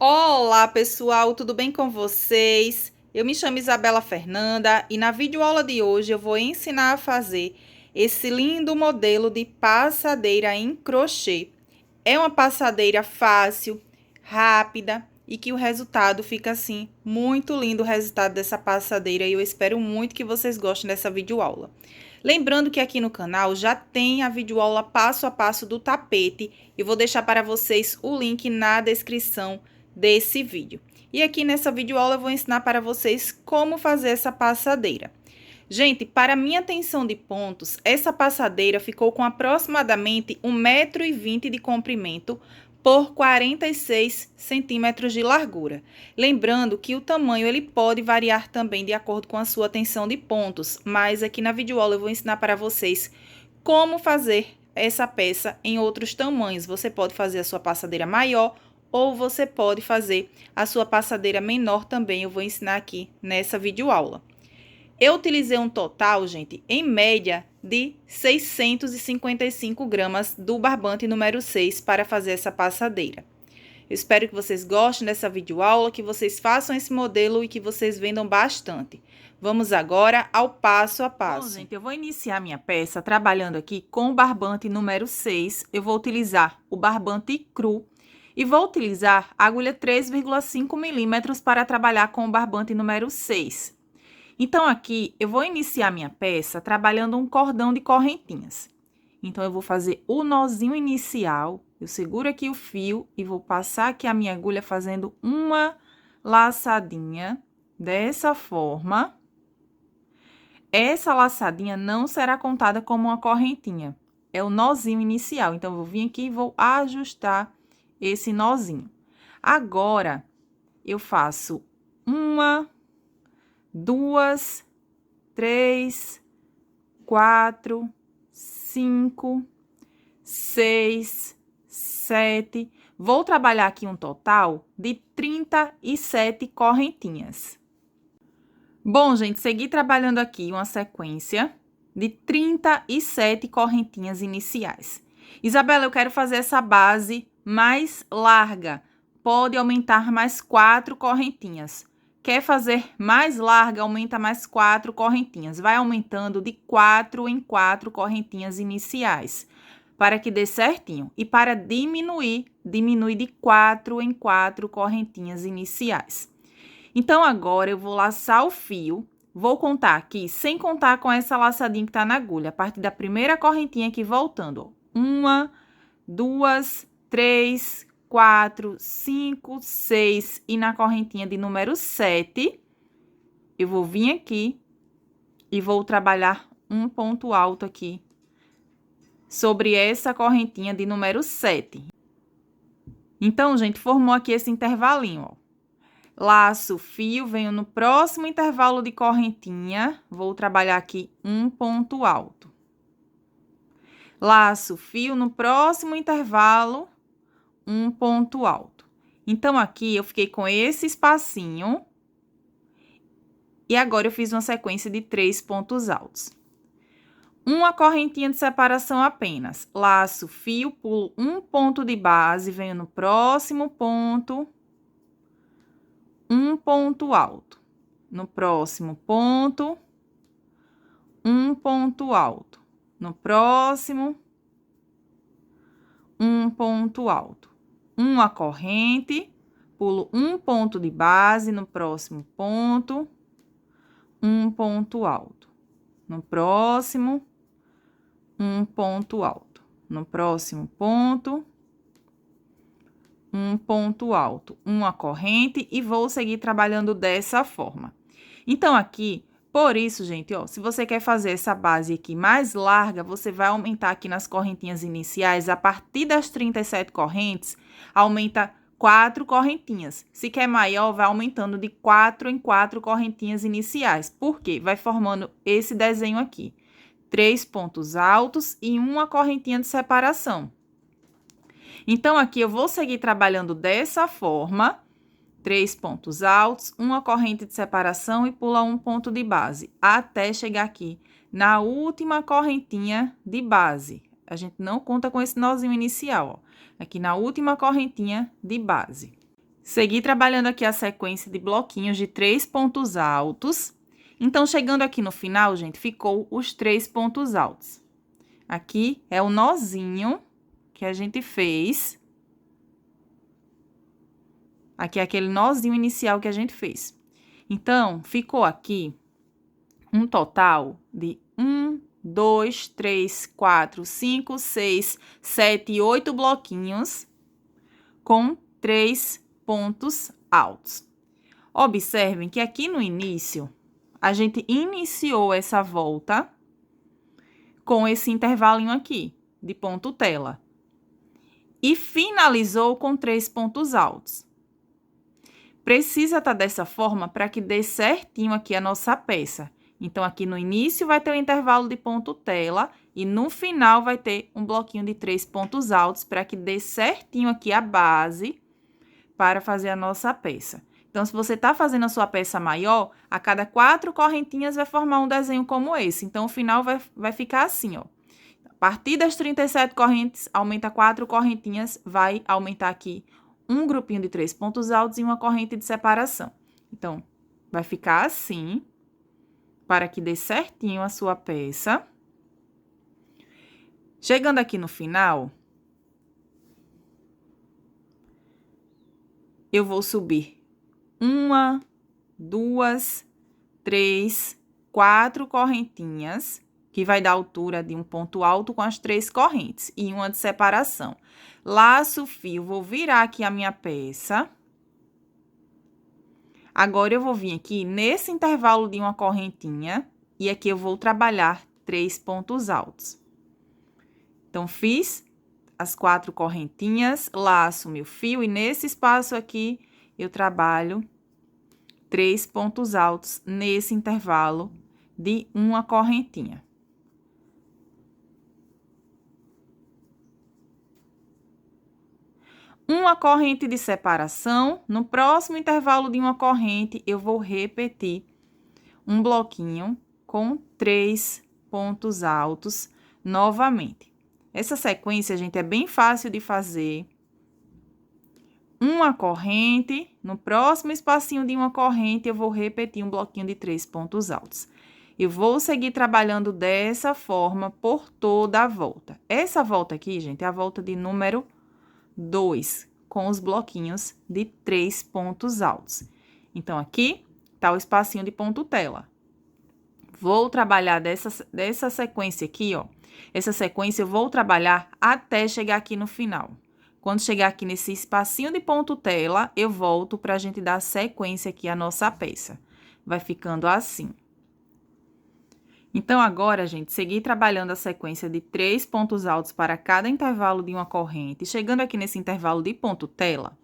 Olá, pessoal, tudo bem com vocês? Eu me chamo Isabela Fernanda e na videoaula de hoje eu vou ensinar a fazer esse lindo modelo de passadeira em crochê. É uma passadeira fácil, rápida e que o resultado fica assim, muito lindo o resultado dessa passadeira e eu espero muito que vocês gostem dessa videoaula. Lembrando que aqui no canal já tem a videoaula passo a passo do tapete e vou deixar para vocês o link na descrição desse vídeo. E aqui nessa videoaula eu vou ensinar para vocês como fazer essa passadeira. Gente, para minha tensão de pontos, essa passadeira ficou com aproximadamente 1,20 m de comprimento por 46 centímetros de largura. Lembrando que o tamanho ele pode variar também de acordo com a sua tensão de pontos, mas aqui na videoaula eu vou ensinar para vocês como fazer essa peça em outros tamanhos. Você pode fazer a sua passadeira maior ou você pode fazer a sua passadeira menor também, eu vou ensinar aqui nessa videoaula. Eu utilizei um total, gente, em média, de 655 gramas do barbante número 6 para fazer essa passadeira. Eu espero que vocês gostem dessa videoaula, que vocês façam esse modelo e que vocês vendam bastante. Vamos agora ao passo a passo. Bom, gente, eu vou iniciar minha peça trabalhando aqui com o barbante número 6. Eu vou utilizar o barbante cru e vou utilizar a agulha 3,5 milímetros para trabalhar com o barbante número 6. Então, aqui, eu vou iniciar minha peça trabalhando um cordão de correntinhas. Então, eu vou fazer o nozinho inicial, eu seguro aqui o fio e vou passar aqui a minha agulha fazendo uma laçadinha dessa forma. Essa laçadinha não será contada como uma correntinha, é o nozinho inicial. Então, eu vou vir aqui e vou ajustar esse nozinho. Agora, eu faço uma, duas, três, quatro, 5, 6, 7. Vou trabalhar aqui um total de 37 correntinhas. Bom, gente, segui trabalhando aqui uma sequência de 37 correntinhas iniciais. Isabela, eu quero fazer essa base mais larga. Pode aumentar mais 4 correntinhas. Quer fazer mais larga, aumenta mais 4 correntinhas. Vai aumentando de 4 em 4 correntinhas iniciais, para que dê certinho. E para diminuir, diminui de 4 em 4 correntinhas iniciais. Então, agora, eu vou laçar o fio. Vou contar aqui, sem contar com essa laçadinha que tá na agulha. A partir da primeira correntinha aqui, voltando, ó. 1, 2, 3, 4, 5, 6 e na correntinha de número 7, eu vou vir aqui e vou trabalhar um ponto alto aqui sobre essa correntinha de número 7. Então, gente, formou aqui esse intervalinho, ó. Laço o fio, venho no próximo intervalo de correntinha, vou trabalhar aqui um ponto alto. Laço o fio, no próximo intervalo, um ponto alto. Então, aqui, eu fiquei com esse espacinho. E agora, eu fiz uma sequência de 3 pontos altos. Uma correntinha de separação apenas. Laço o fio, pulo um ponto de base, venho no próximo ponto. Um ponto alto. No próximo ponto, um ponto alto. No próximo, um ponto alto. Uma corrente, pulo um ponto de base, no próximo ponto, um ponto alto. No próximo, um ponto alto. No próximo ponto, um ponto alto, uma corrente e vou seguir trabalhando dessa forma. Então, aqui, por isso, gente, ó, se você quer fazer essa base aqui mais larga, você vai aumentar aqui nas correntinhas iniciais, a partir das 37 correntes, aumenta 4 correntinhas. Se quer maior, vai aumentando de 4 em 4 correntinhas iniciais. Por quê? Vai formando esse desenho aqui. 3 pontos altos e uma correntinha de separação. Então, aqui eu vou seguir trabalhando dessa forma, 3 pontos altos, uma corrente de separação e pula um ponto de base, até chegar aqui na última correntinha de base. A gente não conta com esse nozinho inicial, ó. Aqui na última correntinha de base. Segui trabalhando aqui a sequência de bloquinhos de 3 pontos altos. Então, chegando aqui no final, gente, ficou os 3 pontos altos. Aqui é o nozinho que a gente fez. Aqui é aquele nozinho inicial que a gente fez. Então, ficou aqui um total de 1, 2, 3, 4, 5, 6, 7 e 8 bloquinhos com 3 pontos altos. Observem que aqui no início, a gente iniciou essa volta com esse intervalinho aqui, de ponto tela. E finalizou com 3 pontos altos. Precisa estar dessa forma para que dê certinho aqui a nossa peça. Então, aqui no início vai ter o intervalo de ponto tela e no final vai ter um bloquinho de 3 pontos altos para que dê certinho aqui a base para fazer a nossa peça. Então, se você está fazendo a sua peça maior, a cada 4 correntinhas vai formar um desenho como esse. Então, o final vai ficar assim, ó. A partir das 37 correntes, aumenta 4 correntinhas, vai aumentar aqui um grupinho de 3 pontos altos e uma corrente de separação. Então, vai ficar assim, para que dê certinho a sua peça. Chegando aqui no final, eu vou subir 1, 2, 3, 4 correntinhas, que vai dar altura de um ponto alto com as 3 correntes e uma de separação. Laço o fio, vou virar aqui a minha peça. Agora, eu vou vir aqui nesse intervalo de uma correntinha e aqui eu vou trabalhar 3 pontos altos. Então, fiz as 4 correntinhas, laço meu fio e nesse espaço aqui eu trabalho 3 pontos altos nesse intervalo de uma correntinha. Uma corrente de separação, no próximo intervalo de uma corrente, eu vou repetir um bloquinho com 3 pontos altos novamente. Essa sequência, gente, é bem fácil de fazer. Uma corrente, no próximo espacinho de uma corrente, eu vou repetir um bloquinho de 3 pontos altos. Eu vou seguir trabalhando dessa forma por toda a volta. Essa volta aqui, gente, é a volta de número 2, com os bloquinhos de 3 pontos altos. Então, aqui tá o espacinho de ponto tela. Vou trabalhar dessa sequência aqui, ó. Essa sequência eu vou trabalhar até chegar aqui no final. Quando chegar aqui nesse espacinho de ponto tela, eu volto pra gente dar sequência aqui à nossa peça. Vai ficando assim. Então, agora, gente, seguir trabalhando a sequência de 3 pontos altos para cada intervalo de uma corrente. Chegando aqui nesse intervalo de ponto tela,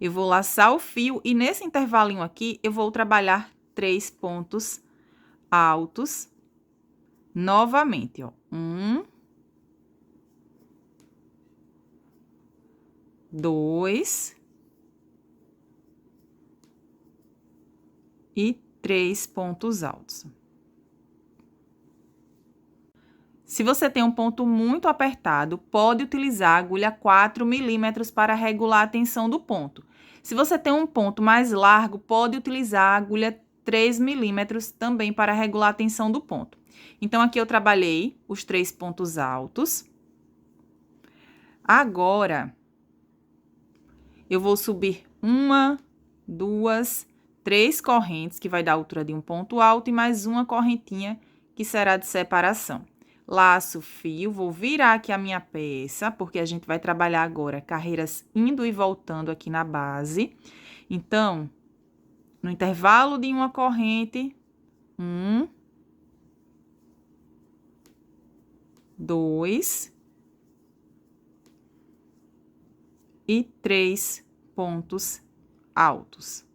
eu vou laçar o fio e nesse intervalinho aqui, eu vou trabalhar 3 pontos altos novamente, ó. 1, 2 e 3 pontos altos. Se você tem um ponto muito apertado, pode utilizar a agulha 4 milímetros para regular a tensão do ponto. Se você tem um ponto mais largo, pode utilizar a agulha 3 milímetros também para regular a tensão do ponto. Então, aqui eu trabalhei os 3 pontos altos. Agora, eu vou subir 1, 2, 3 correntes, que vai dar a altura de um ponto alto, e mais uma correntinha, que será de separação. Laço o fio, vou virar aqui a minha peça, porque a gente vai trabalhar agora carreiras indo e voltando aqui na base. Então, no intervalo de uma corrente, 1, 2 e 3 pontos altos.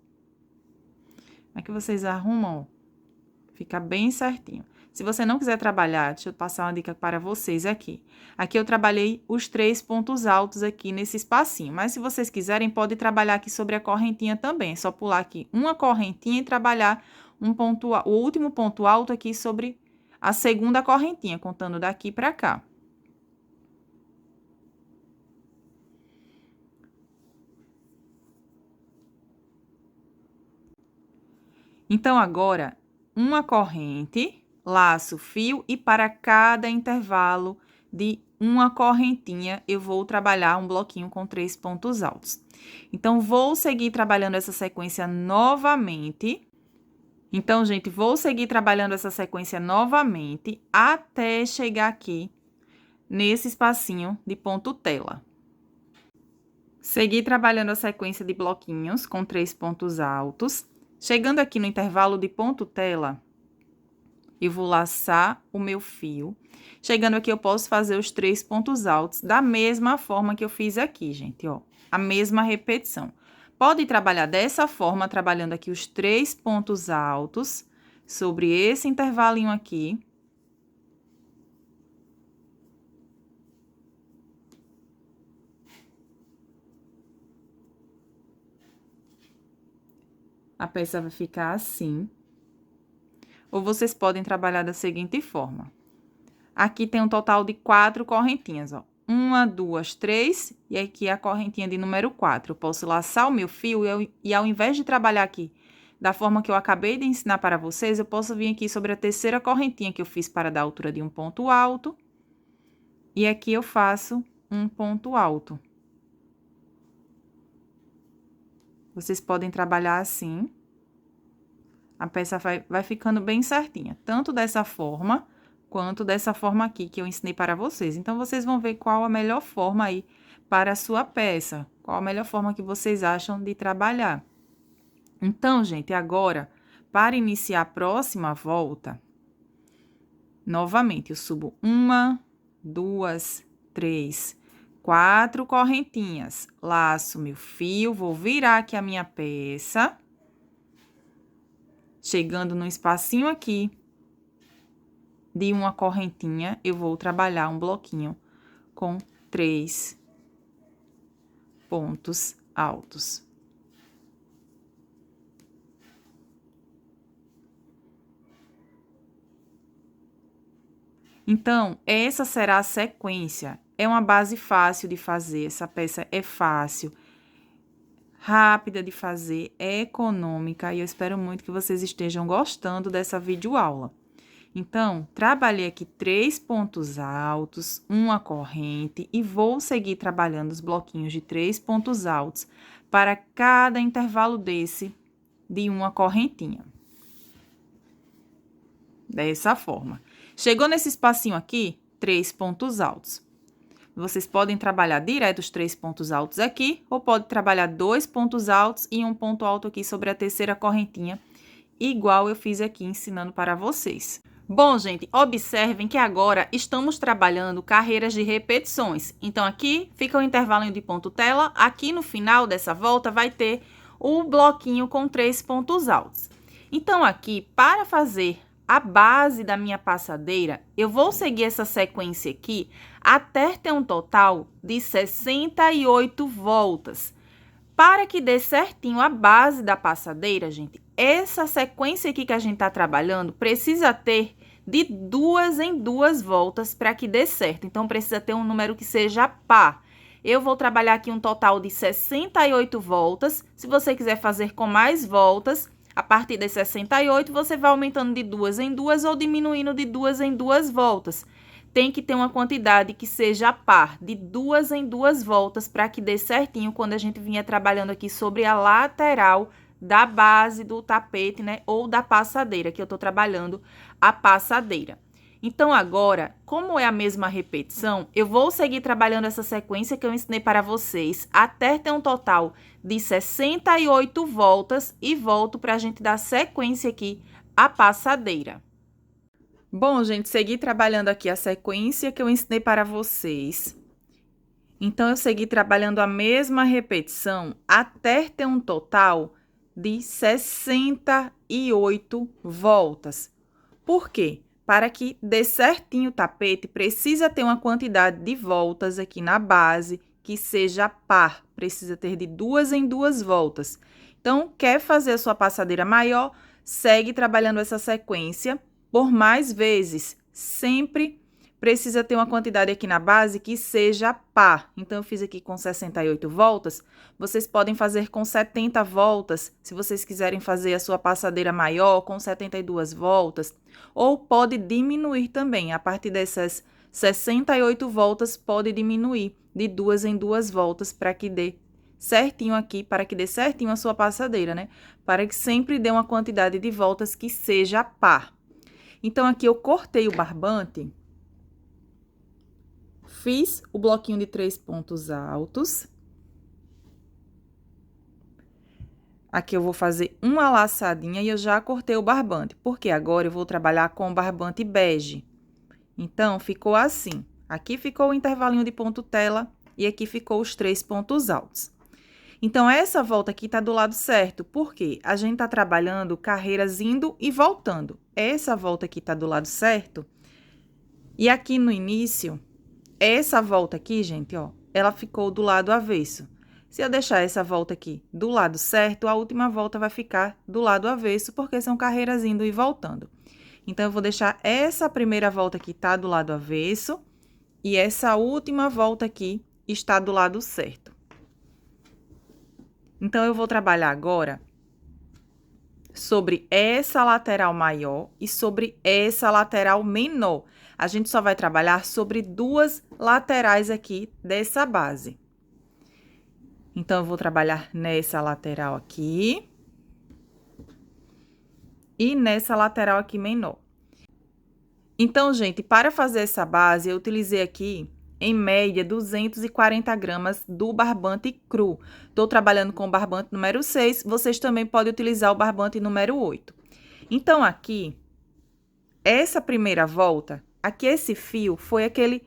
Aqui vocês arrumam, ó, fica bem certinho. Se você não quiser trabalhar, deixa eu passar uma dica para vocês aqui. Aqui eu trabalhei os 3 pontos altos aqui nesse espacinho, mas se vocês quiserem, pode trabalhar aqui sobre a correntinha também. É só pular aqui uma correntinha e trabalhar o último ponto alto aqui sobre a segunda correntinha, contando daqui para cá. Então, agora, uma corrente, laço fio e para cada intervalo de uma correntinha, eu vou trabalhar um bloquinho com 3 pontos altos. Então, vou seguir trabalhando essa sequência novamente. Então, gente, vou seguir trabalhando essa sequência novamente até chegar aqui nesse espacinho de ponto tela. Segui trabalhando a sequência de bloquinhos com 3 pontos altos. Chegando aqui no intervalo de ponto tela, eu vou laçar o meu fio. Chegando aqui, eu posso fazer os 3 pontos altos da mesma forma que eu fiz aqui, gente, ó. A mesma repetição. Pode trabalhar dessa forma, trabalhando aqui os 3 pontos altos sobre esse intervalinho aqui. A peça vai ficar assim. Ou vocês podem trabalhar da seguinte forma. Aqui tem um total de 4 correntinhas, ó. 1, 2, 3, e aqui a correntinha de número 4. Eu posso laçar o meu fio e ao invés de trabalhar aqui da forma que eu acabei de ensinar para vocês, eu posso vir aqui sobre a terceira correntinha que eu fiz para dar a altura de um ponto alto. E aqui eu faço um ponto alto. Vocês podem trabalhar assim. A peça vai ficando bem certinha, tanto dessa forma, quanto dessa forma aqui que eu ensinei para vocês. Então, vocês vão ver qual a melhor forma aí para a sua peça, qual a melhor forma que vocês acham de trabalhar. Então, gente, agora, para iniciar a próxima volta, novamente, eu subo 1, 2, 3, 4 correntinhas, laço meu fio, vou virar aqui a minha peça. Chegando no espacinho aqui de uma correntinha, eu vou trabalhar um bloquinho com 3 pontos altos. Então, essa será a sequência. É uma base fácil de fazer, essa peça é fácil, rápida de fazer, é econômica, e eu espero muito que vocês estejam gostando dessa videoaula. Então, trabalhei aqui 3 pontos altos, uma corrente, e vou seguir trabalhando os bloquinhos de 3 pontos altos para cada intervalo desse de uma correntinha. Dessa forma. Chegou nesse espacinho aqui, 3 pontos altos. Vocês podem trabalhar direto os 3 pontos altos aqui, ou pode trabalhar 2 pontos altos e um ponto alto aqui sobre a terceira correntinha, igual eu fiz aqui ensinando para vocês. Bom, gente, observem que agora estamos trabalhando carreiras de repetições. Então, aqui fica o intervalo de ponto tela, aqui no final dessa volta vai ter o bloquinho com 3 pontos altos. Então, aqui, para fazer a base da minha passadeira, eu vou seguir essa sequência aqui até ter um total de 68 voltas. Para que dê certinho a base da passadeira, gente, essa sequência aqui que a gente tá trabalhando precisa ter de 2 em 2 voltas para que dê certo. Então, precisa ter um número que seja par. Eu vou trabalhar aqui um total de 68 voltas. Se você quiser fazer com mais voltas, a partir das 68, você vai aumentando de 2 em 2 ou diminuindo de 2 em 2 voltas. Tem que ter uma quantidade que seja par, de 2 em 2 voltas, para que dê certinho quando a gente vinha trabalhando aqui sobre a lateral da base do tapete, né? Ou da passadeira, que eu tô trabalhando a passadeira. Então, agora, como é a mesma repetição, eu vou seguir trabalhando essa sequência que eu ensinei para vocês até ter um total de 68 voltas e volto para a gente dar sequência aqui à passadeira. Bom, gente, segui trabalhando aqui a sequência que eu ensinei para vocês. Então, eu segui trabalhando a mesma repetição até ter um total de 68 voltas. Por quê? Para que dê certinho o tapete, precisa ter uma quantidade de voltas aqui na base que seja par. Precisa ter de 2 em 2 voltas. Então, quer fazer a sua passadeira maior? Segue trabalhando essa sequência por mais vezes, sempre precisa ter uma quantidade aqui na base que seja par. Então, eu fiz aqui com 68 voltas. Vocês podem fazer com 70 voltas, se vocês quiserem fazer a sua passadeira maior, com 72 voltas. Ou pode diminuir também. A partir dessas 68 voltas, pode diminuir de 2 em 2 voltas para que dê certinho aqui, para que dê certinho a sua passadeira, né? Para que sempre dê uma quantidade de voltas que seja par. Então, aqui eu cortei o barbante, fiz o bloquinho de 3 pontos altos. Aqui eu vou fazer uma laçadinha e eu já cortei o barbante, porque agora eu vou trabalhar com o barbante bege. Então, ficou assim. Aqui ficou o intervalinho de ponto tela e aqui ficou os 3 pontos altos. Então, essa volta aqui tá do lado certo, porque a gente tá trabalhando carreiras indo e voltando. Essa volta aqui tá do lado certo. E aqui no início, essa volta aqui, gente, ó, ela ficou do lado avesso. Se eu deixar essa volta aqui do lado certo, a última volta vai ficar do lado avesso, porque são carreiras indo e voltando. Então, eu vou deixar essa primeira volta aqui tá do lado avesso e essa última volta aqui está do lado certo. Então, eu vou trabalhar agora sobre essa lateral maior e sobre essa lateral menor. A gente só vai trabalhar sobre duas laterais aqui dessa base. Então, eu vou trabalhar nessa lateral aqui e nessa lateral aqui menor. Então, gente, para fazer essa base, eu utilizei aqui, em média, 240 gramas do barbante cru. Estou trabalhando com o barbante número 6, vocês também podem utilizar o barbante número 8. Então, aqui, essa primeira volta, aqui esse fio foi aquele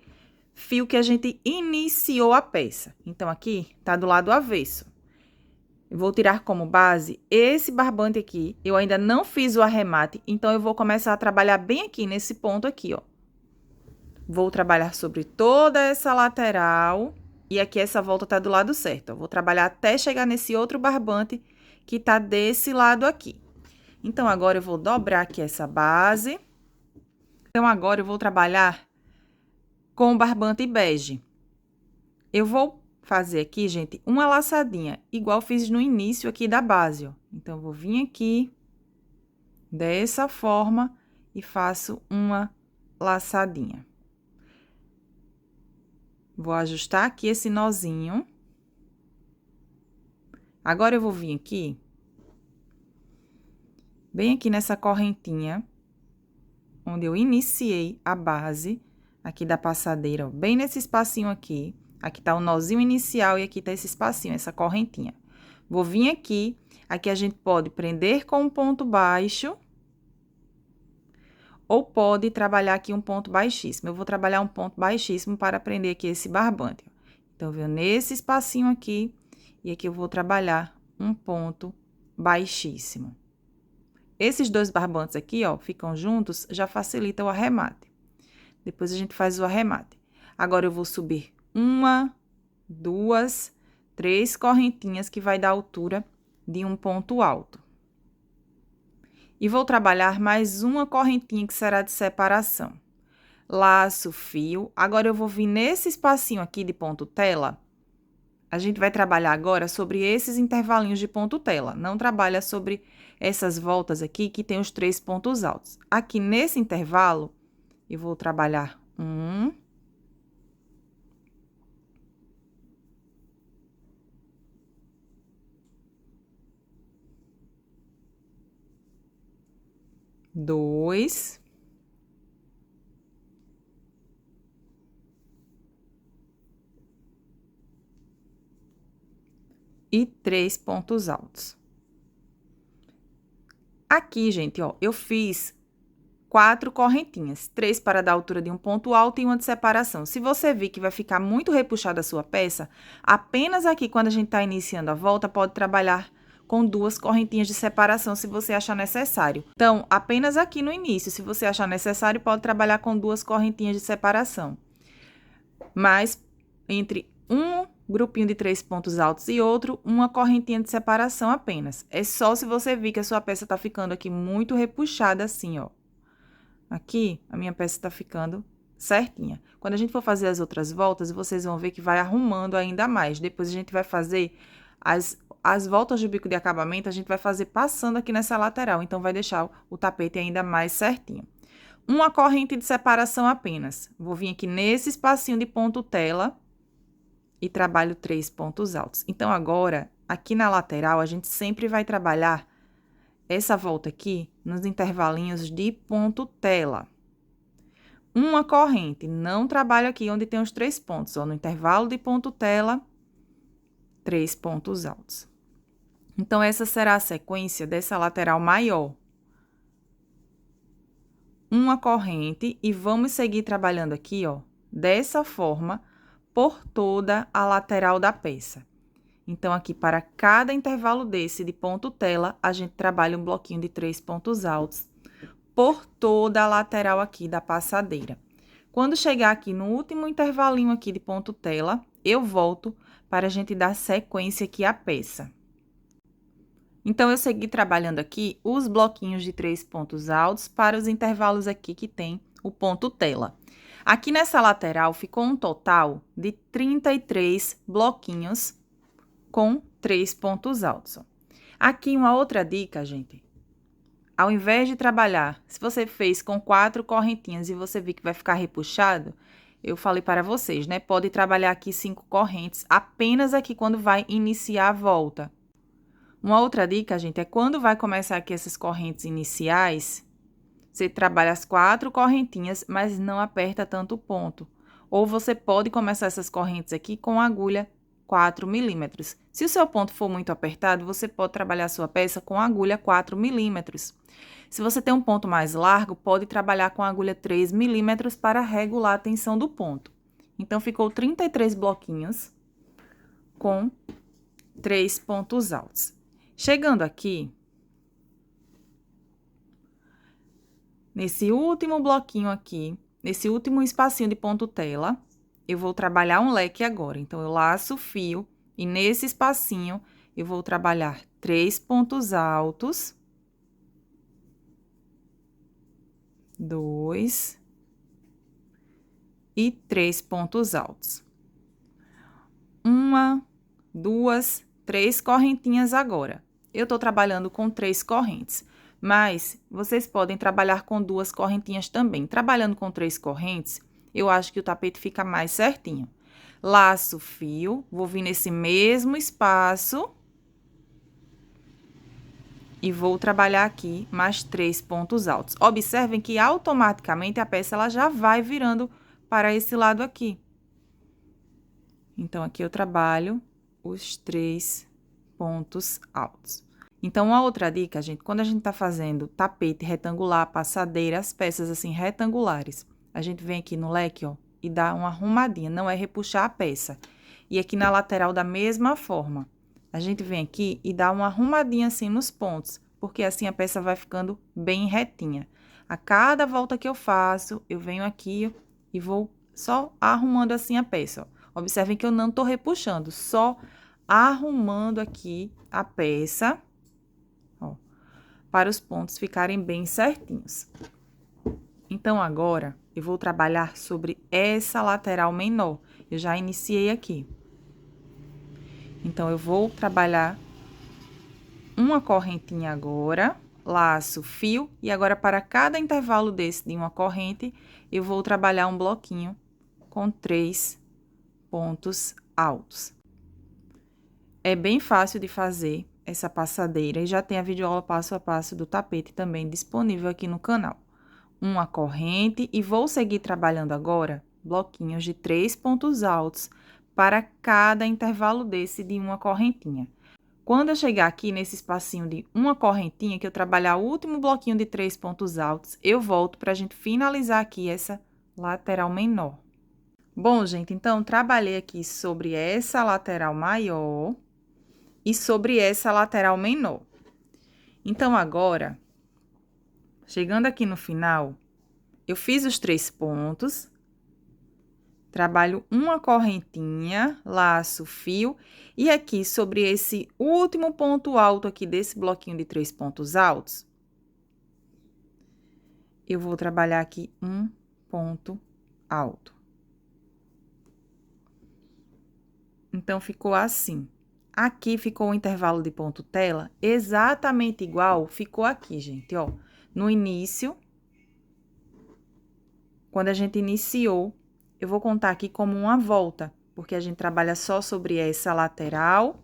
fio que a gente iniciou a peça. Então, aqui tá do lado avesso. Eu vou tirar como base esse barbante aqui. Eu ainda não fiz o arremate, então eu vou começar a trabalhar bem aqui, nesse ponto aqui, ó. Vou trabalhar sobre toda essa lateral e aqui essa volta tá do lado certo. Eu vou trabalhar até chegar nesse outro barbante que tá desse lado aqui. Então, agora eu vou dobrar aqui essa base. Então, agora eu vou trabalhar com o barbante bege. Eu vou fazer aqui, gente, uma laçadinha, igual fiz no início aqui da base, ó. Então, eu vou vir aqui, dessa forma, e faço uma laçadinha. Vou ajustar aqui esse nozinho. Agora, eu vou vir aqui, bem aqui nessa correntinha, onde eu iniciei a base aqui da passadeira, ó, bem nesse espacinho aqui. Aqui tá o nozinho inicial e aqui tá esse espacinho, essa correntinha. Vou vir aqui, aqui a gente pode prender com um ponto baixo, ou pode trabalhar aqui um ponto baixíssimo. Eu vou trabalhar um ponto baixíssimo para prender aqui esse barbante. Então, eu venho nesse espacinho aqui, e aqui eu vou trabalhar um ponto baixíssimo. Esses dois barbantes aqui, ó, ficam juntos, já facilita o arremate. Depois, a gente faz o arremate. Agora, eu vou subir 1, 2, 3 correntinhas, que vai dar a altura de um ponto alto. E vou trabalhar mais uma correntinha, que será de separação. Laço fio. Agora, eu vou vir nesse espacinho aqui de ponto tela. A gente vai trabalhar agora sobre esses intervalinhos de ponto tela. Não trabalha sobre essas voltas aqui, que tem os 3 pontos altos. Aqui, nesse intervalo, eu vou trabalhar 1... 2 e 3 pontos altos. Aqui, gente, ó, eu fiz 4 correntinhas, 3 para dar a altura de um ponto alto e uma de separação. Se você vir que vai ficar muito repuxada a sua peça, apenas aqui, quando a gente tá iniciando a volta, pode trabalhar com 2 correntinhas de separação, se você achar necessário. Então, apenas aqui no início, se você achar necessário, pode trabalhar com 2 correntinhas de separação. Mas, entre um grupinho de 3 pontos altos e outro, uma correntinha de separação apenas. É só se você vir que a sua peça tá ficando aqui muito repuxada assim, ó. Aqui, a minha peça tá ficando certinha. Quando a gente for fazer as outras voltas, vocês vão ver que vai arrumando ainda mais. Depois a gente vai fazer as voltas do bico de acabamento, a gente vai fazer passando aqui nessa lateral. Então, vai deixar o tapete ainda mais certinho. Uma corrente de separação apenas. Vou vir aqui nesse espacinho de ponto tela e trabalho 3 pontos altos. Então, agora, aqui na lateral, a gente sempre vai trabalhar essa volta aqui nos intervalinhos de ponto tela. Uma corrente, não trabalho aqui onde tem os 3 pontos, ó, no intervalo de ponto tela, 3 pontos altos. Então, essa será a sequência dessa lateral maior. Uma corrente e vamos seguir trabalhando aqui, ó, dessa forma, por toda a lateral da peça. Então, aqui, para cada intervalo desse de ponto tela, a gente trabalha um bloquinho de 3 pontos altos por toda a lateral aqui da passadeira. Quando chegar aqui no último intervalinho aqui de ponto tela, eu volto para a gente dar sequência aqui à peça. Então, eu segui trabalhando aqui os bloquinhos de 3 pontos altos para os intervalos aqui que tem o ponto tela. Aqui nessa lateral ficou um total de 33 bloquinhos com 3 pontos altos. Aqui uma outra dica, gente. Ao invés de trabalhar, se você fez com 4 correntinhas e você viu que vai ficar repuxado, eu falei para vocês, né? Pode trabalhar aqui 5 correntes, apenas aqui quando vai iniciar a volta. Uma outra dica, gente, é quando vai começar aqui essas correntes iniciais, você trabalha as 4 correntinhas, mas não aperta tanto o ponto. Ou você pode começar essas correntes aqui com a agulha 4 milímetros. Se o seu ponto for muito apertado, você pode trabalhar a sua peça com a agulha 4 milímetros. Se você tem um ponto mais largo, pode trabalhar com a agulha 3 milímetros para regular a tensão do ponto. Então, ficou 33 bloquinhos com 3 pontos altos. Chegando aqui, nesse último bloquinho aqui, nesse último espacinho de ponto tela, eu vou trabalhar um leque agora. Então, eu laço o fio e nesse espacinho eu vou trabalhar 3 pontos altos, 2 e 3 pontos altos. 1, 2, 3 correntinhas agora. Eu tô trabalhando com 3 correntes, mas vocês podem trabalhar com 2 correntinhas também. Trabalhando com 3 correntes, eu acho que o tapete fica mais certinho. Laço o fio, vou vir nesse mesmo espaço e vou trabalhar aqui mais 3 pontos altos. Observem que automaticamente a peça ela já vai virando para esse lado aqui. Então, aqui eu trabalho os 3 pontos altos. Então, uma outra dica, gente, quando a gente tá fazendo tapete retangular, passadeira, as peças assim retangulares, a gente vem aqui no leque, ó, e dá uma arrumadinha, não é repuxar a peça. E aqui na lateral da mesma forma, a gente vem aqui e dá uma arrumadinha assim nos pontos, porque assim a peça vai ficando bem retinha. A cada volta que eu faço, eu venho aqui e vou só arrumando assim a peça, ó. Observem que eu não tô repuxando, só arrumando aqui a peça, ó, para os pontos ficarem bem certinhos. Então, agora, eu vou trabalhar sobre essa lateral menor. Eu já iniciei aqui. Então, eu vou trabalhar uma correntinha agora, laço o fio, e agora, para cada intervalo desse de uma corrente, eu vou trabalhar um bloquinho com 3 pontos altos. É bem fácil de fazer essa passadeira e já tem a videoaula passo a passo do tapete também disponível aqui no canal. Uma corrente e vou seguir trabalhando agora bloquinhos de 3 pontos altos para cada intervalo desse de uma correntinha. Quando eu chegar aqui nesse espacinho de uma correntinha, que eu trabalhar o último bloquinho de 3 pontos altos, eu volto para a gente finalizar aqui essa lateral menor. Bom, gente, então, trabalhei aqui sobre essa lateral maior e sobre essa lateral menor. Então, agora, chegando aqui no final, eu fiz os 3 pontos, trabalho uma correntinha, laço o fio, e aqui sobre esse último ponto alto aqui desse bloquinho de 3 pontos altos, eu vou trabalhar aqui um ponto alto. Então, ficou assim. Aqui ficou o intervalo de ponto tela exatamente igual ficou aqui, gente, ó. No início, quando a gente iniciou, eu vou contar aqui como uma volta, porque a gente trabalha só sobre essa lateral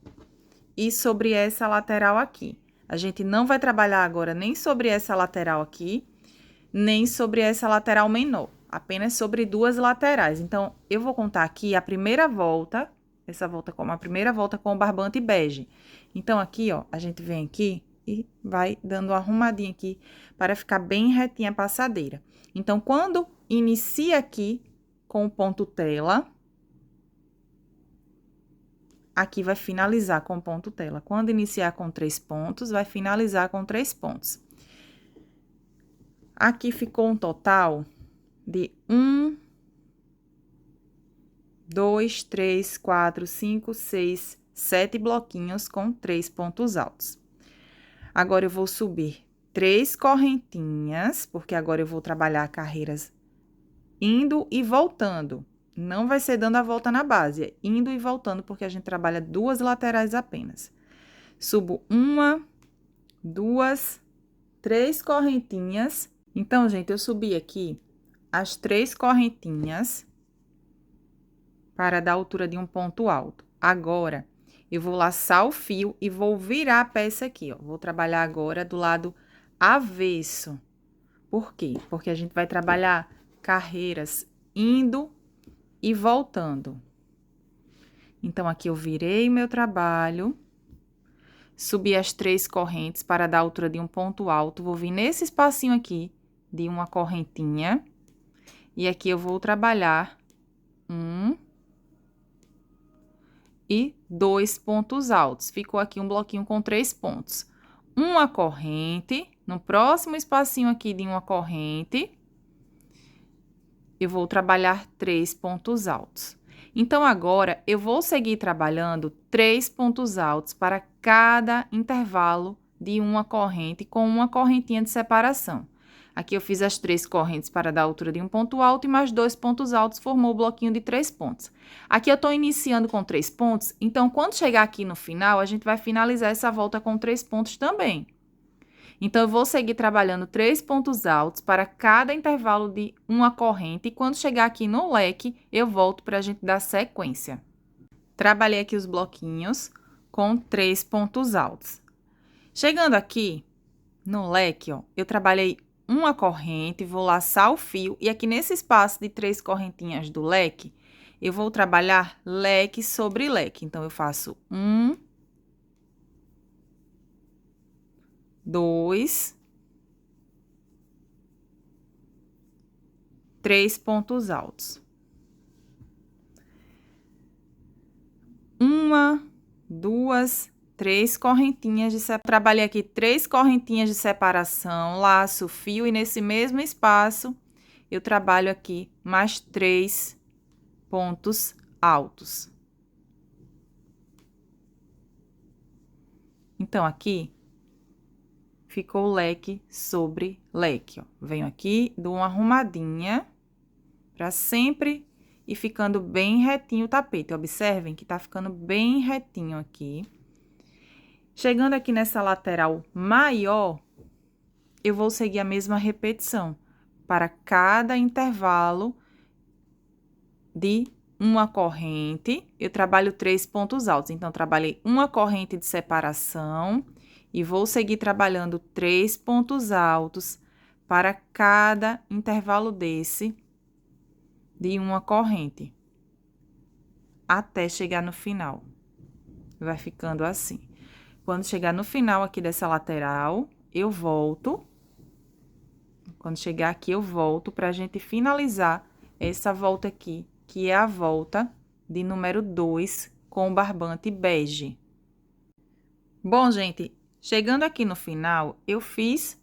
e sobre essa lateral aqui. A gente não vai trabalhar agora nem sobre essa lateral aqui, nem sobre essa lateral menor, apenas sobre duas laterais. Então, eu vou contar aqui a primeira volta, essa volta como a primeira volta com o barbante bege. Então, aqui, ó, a gente vem aqui e vai dando uma arrumadinha aqui para ficar bem retinha a passadeira. Então, quando inicia aqui com o ponto tela, aqui vai finalizar com ponto tela. Quando iniciar com 3 pontos, vai finalizar com 3 pontos. Aqui ficou um total de 1, 2, 3, 4, 5, 6, 7 bloquinhos com 3 pontos altos. Agora, eu vou subir 3 correntinhas, porque agora eu vou trabalhar carreiras indo e voltando. Não vai ser dando a volta na base, é indo e voltando, porque a gente trabalha duas laterais apenas. Subo 1, 2, 3 correntinhas. Então, gente, eu subi aqui as 3 correntinhas para dar a altura de um ponto alto. Agora, eu vou laçar o fio e vou virar a peça aqui, ó. Vou trabalhar agora do lado avesso. Por quê? Porque a gente vai trabalhar carreiras indo e voltando. Então, aqui eu virei meu trabalho, subi as 3 correntes para dar a altura de um ponto alto, vou vir nesse espacinho aqui de uma correntinha, e aqui eu vou trabalhar 1 e 2 pontos altos. Ficou aqui um bloquinho com 3 pontos. Uma corrente, no próximo espacinho aqui de uma corrente, eu vou trabalhar 3 pontos altos. Então, agora, eu vou seguir trabalhando 3 pontos altos para cada intervalo de uma corrente com uma correntinha de separação. Aqui eu fiz as 3 correntes para dar a altura de um ponto alto e mais 2 pontos altos formou o bloquinho de 3 pontos. Aqui eu estou iniciando com 3 pontos, então, quando chegar aqui no final, a gente vai finalizar essa volta com 3 pontos também. Então, eu vou seguir trabalhando 3 pontos altos para cada intervalo de uma corrente. E quando chegar aqui no leque, eu volto para a gente dar sequência. Trabalhei aqui os bloquinhos com 3 pontos altos. Chegando aqui no leque, ó, eu trabalhei uma corrente, vou laçar o fio. E aqui nesse espaço de 3 correntinhas do leque, eu vou trabalhar leque sobre leque. Então, eu faço 1, 2, 3 pontos altos. 1, 2, 3 correntinhas de separação. Trabalhei aqui 3 correntinhas de separação, laço o fio e nesse mesmo espaço eu trabalho aqui mais 3 pontos altos. Então, aqui ficou leque sobre leque, ó. Venho aqui, dou uma arrumadinha para sempre ir ficando bem retinho o tapete. Observem que tá ficando bem retinho aqui. Chegando aqui nessa lateral maior, eu vou seguir a mesma repetição para cada intervalo de uma corrente. Eu trabalho 3 pontos altos, então, trabalhei uma corrente de separação e vou seguir trabalhando 3 pontos altos para cada intervalo desse de uma corrente, até chegar no final. Vai ficando assim. Quando chegar no final aqui dessa lateral, eu volto. Quando chegar aqui, eu volto pra gente finalizar essa volta aqui, que é a volta de número 2 com o barbante bege. Bom, gente, chegando aqui no final, eu fiz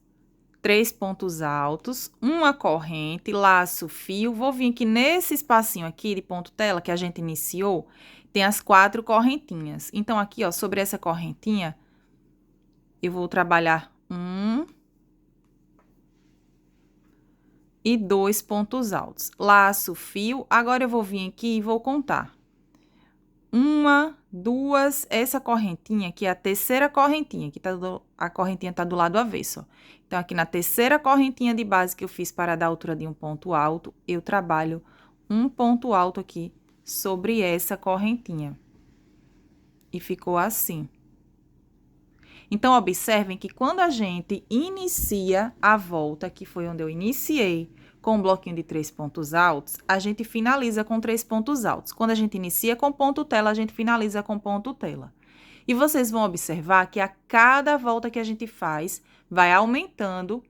3 pontos altos, uma corrente, laço fio, vou vir aqui nesse espacinho aqui de ponto tela que a gente iniciou, tem as 4 correntinhas. Então, aqui, ó, sobre essa correntinha, eu vou trabalhar 1 e 2 pontos altos. Laço fio, agora eu vou vir aqui e vou contar. 1, 2, essa correntinha aqui é a terceira correntinha, que a correntinha tá do lado avesso, ó. Então, aqui na terceira correntinha de base que eu fiz para dar a altura de um ponto alto, eu trabalho um ponto alto aqui sobre essa correntinha. E ficou assim. Então, observem que quando a gente inicia a volta, que foi onde eu iniciei, com um bloquinho de 3 pontos altos, a gente finaliza com 3 pontos altos. Quando a gente inicia com ponto tela, a gente finaliza com ponto tela. E vocês vão observar que a cada volta que a gente faz, vai aumentando,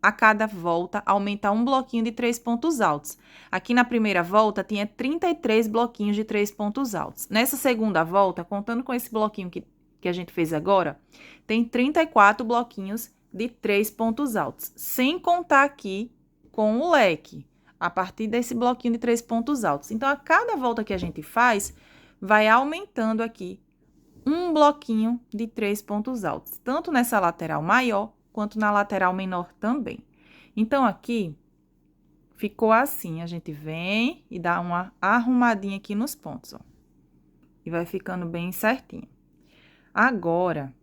a cada volta, aumenta um bloquinho de 3 pontos altos. Aqui na primeira volta, tinha 33 bloquinhos de 3 pontos altos. Nessa segunda volta, contando com esse bloquinho que a gente fez agora, tem 34 bloquinhos de 3 pontos altos, sem contar aqui com o leque, a partir desse bloquinho de 3 pontos altos. Então, a cada volta que a gente faz, vai aumentando aqui um bloquinho de 3 pontos altos, tanto nessa lateral maior, quanto na lateral menor também. Então, aqui, ficou assim, a gente vem e dá uma arrumadinha aqui nos pontos, ó. E vai ficando bem certinho. Agora,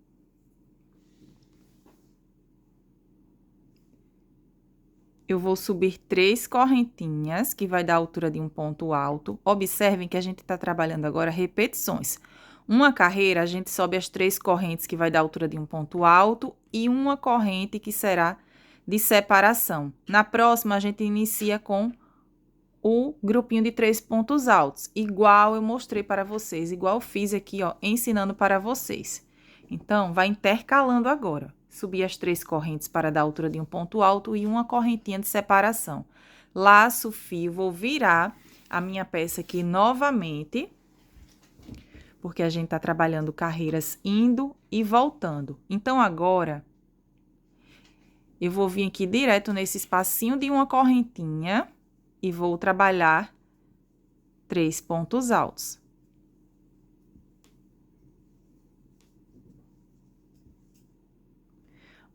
eu vou subir 3 correntinhas, que vai dar a altura de um ponto alto. Observem que a gente tá trabalhando agora repetições. Uma carreira, a gente sobe as 3 correntes, que vai dar a altura de um ponto alto, e uma corrente que será de separação. Na próxima, a gente inicia com o grupinho de 3 pontos altos, igual eu mostrei para vocês, igual eu fiz aqui, ó, ensinando para vocês. Então, vai intercalando agora. Subir as 3 correntes para dar a altura de um ponto alto e uma correntinha de separação. Laço fio, vou virar a minha peça aqui novamente, porque a gente tá trabalhando carreiras indo e voltando. Então, agora, eu vou vir aqui direto nesse espacinho de uma correntinha e vou trabalhar 3 pontos altos.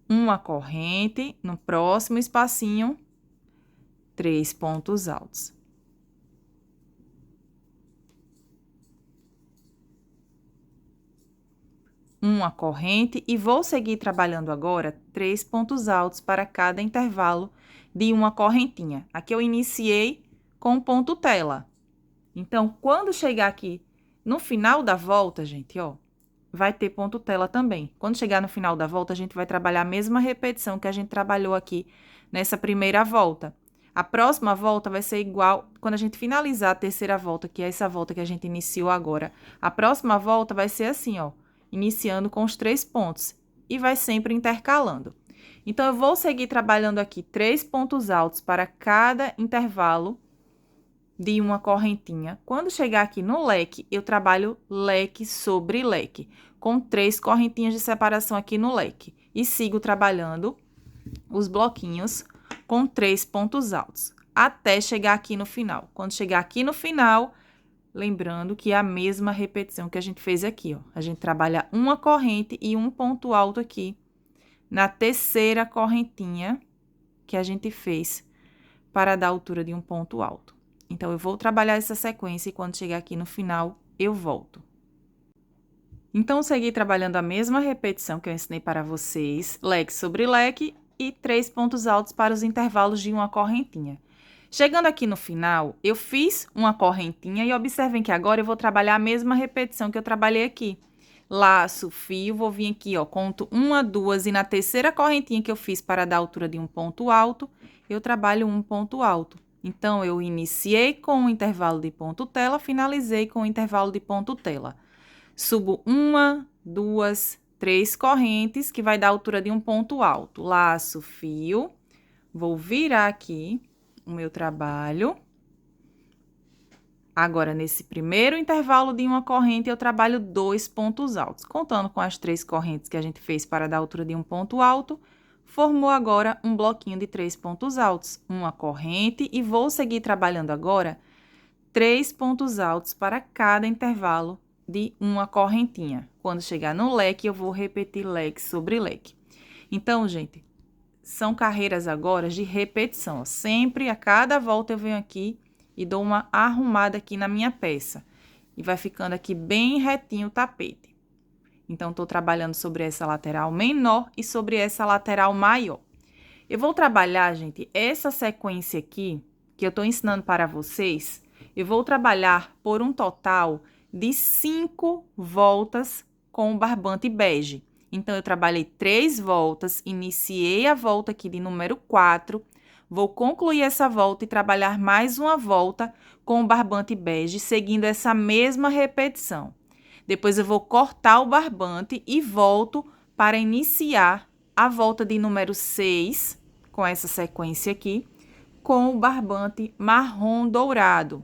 Uma corrente, no próximo espacinho, 3 pontos altos. Uma corrente e vou seguir trabalhando agora 3 pontos altos para cada intervalo de uma correntinha. Aqui eu iniciei com ponto tela. Então, quando chegar aqui no final da volta, gente, ó, vai ter ponto tela também. Quando chegar no final da volta, a gente vai trabalhar a mesma repetição que a gente trabalhou aqui nessa primeira volta. A próxima volta vai ser igual, quando a gente finalizar a terceira volta, que é essa volta que a gente iniciou agora. A próxima volta vai ser assim, ó, iniciando com os 3 pontos e vai sempre intercalando. Então, eu vou seguir trabalhando aqui 3 pontos altos para cada intervalo de uma correntinha. Quando chegar aqui no leque, eu trabalho leque sobre leque, com 3 correntinhas de separação aqui no leque. E sigo trabalhando os bloquinhos com 3 pontos altos, até chegar aqui no final. Quando chegar aqui no final, lembrando que é a mesma repetição que a gente fez aqui, ó. A gente trabalha uma corrente e um ponto alto aqui, na terceira correntinha que a gente fez para dar a altura de um ponto alto. Então, eu vou trabalhar essa sequência e quando chegar aqui no final, eu volto. Então, segui trabalhando a mesma repetição que eu ensinei para vocês, leque sobre leque e 3 pontos altos para os intervalos de uma correntinha. Chegando aqui no final, eu fiz uma correntinha e observem que agora eu vou trabalhar a mesma repetição que eu trabalhei aqui. Laço, fio, vou vir aqui, ó, conto 1, 2 e na terceira correntinha que eu fiz para dar a altura de um ponto alto, eu trabalho um ponto alto. Então, eu iniciei com o intervalo de ponto tela, finalizei com o intervalo de ponto tela. Subo 1, 2, 3 correntes, que vai dar a altura de um ponto alto. Laço, fio, vou virar aqui o meu trabalho. Agora, nesse primeiro intervalo de uma corrente, eu trabalho 2 pontos altos. Contando com as 3 correntes que a gente fez para dar a altura de um ponto alto, formou agora um bloquinho de 3 pontos altos, uma corrente, e vou seguir trabalhando agora 3 pontos altos para cada intervalo de uma correntinha. Quando chegar no leque, eu vou repetir leque sobre leque. Então, gente, são carreiras agora de repetição. Sempre, a cada volta, eu venho aqui e dou uma arrumada aqui na minha peça. E vai ficando aqui bem retinho o tapete. Então, estou trabalhando sobre essa lateral menor e sobre essa lateral maior. Eu vou trabalhar, gente, essa sequência aqui, que eu estou ensinando para vocês, eu vou trabalhar por um total de 5 voltas com o barbante bege. Então, eu trabalhei 3 voltas, iniciei a volta aqui de número 4, vou concluir essa volta e trabalhar mais uma volta com o barbante bege, seguindo essa mesma repetição. Depois, eu vou cortar o barbante e volto para iniciar a volta de número 6, com essa sequência aqui, com o barbante marrom dourado.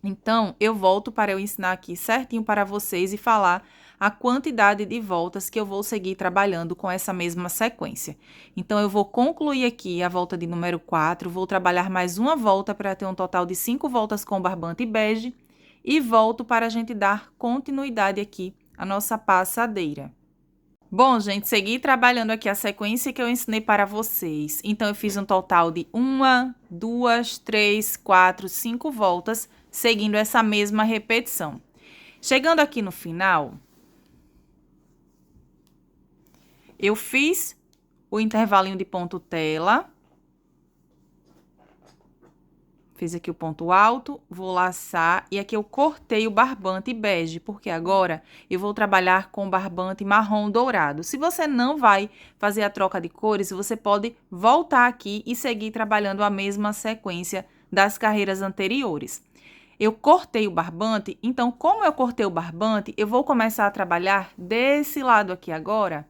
Então, eu volto para eu ensinar aqui certinho para vocês e falar a quantidade de voltas que eu vou seguir trabalhando com essa mesma sequência. Então, eu vou concluir aqui a volta de número 4, vou trabalhar mais uma volta para ter um total de 5 voltas com o barbante bege e volto para a gente dar continuidade aqui à nossa passadeira. Bom, gente, segui trabalhando aqui a sequência que eu ensinei para vocês. Então, eu fiz um total de 1, 2, 3, 4, 5 voltas, seguindo essa mesma repetição. Chegando aqui no final, eu fiz o intervalinho de ponto tela. Fiz aqui o ponto alto, vou laçar e aqui eu cortei o barbante bege, porque agora eu vou trabalhar com barbante marrom dourado. Se você não vai fazer a troca de cores, você pode voltar aqui e seguir trabalhando a mesma sequência das carreiras anteriores. Eu cortei o barbante, então como eu cortei o barbante, eu vou começar a trabalhar desse lado aqui agora,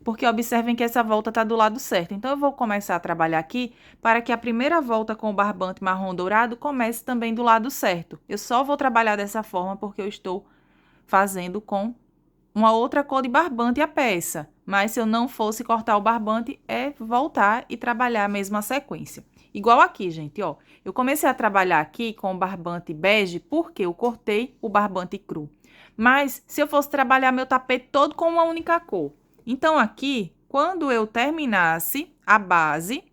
porque observem que essa volta está do lado certo. Então, eu vou começar a trabalhar aqui para que a primeira volta com o barbante marrom dourado comece também do lado certo. Eu só vou trabalhar dessa forma porque eu estou fazendo com uma outra cor de barbante a peça. Mas, se eu não fosse cortar o barbante, é voltar e trabalhar a mesma sequência. Igual aqui, gente, ó. Eu comecei a trabalhar aqui com o barbante bege porque eu cortei o barbante cru. Mas, se eu fosse trabalhar meu tapete todo com uma única cor, então, aqui, quando eu terminasse a base,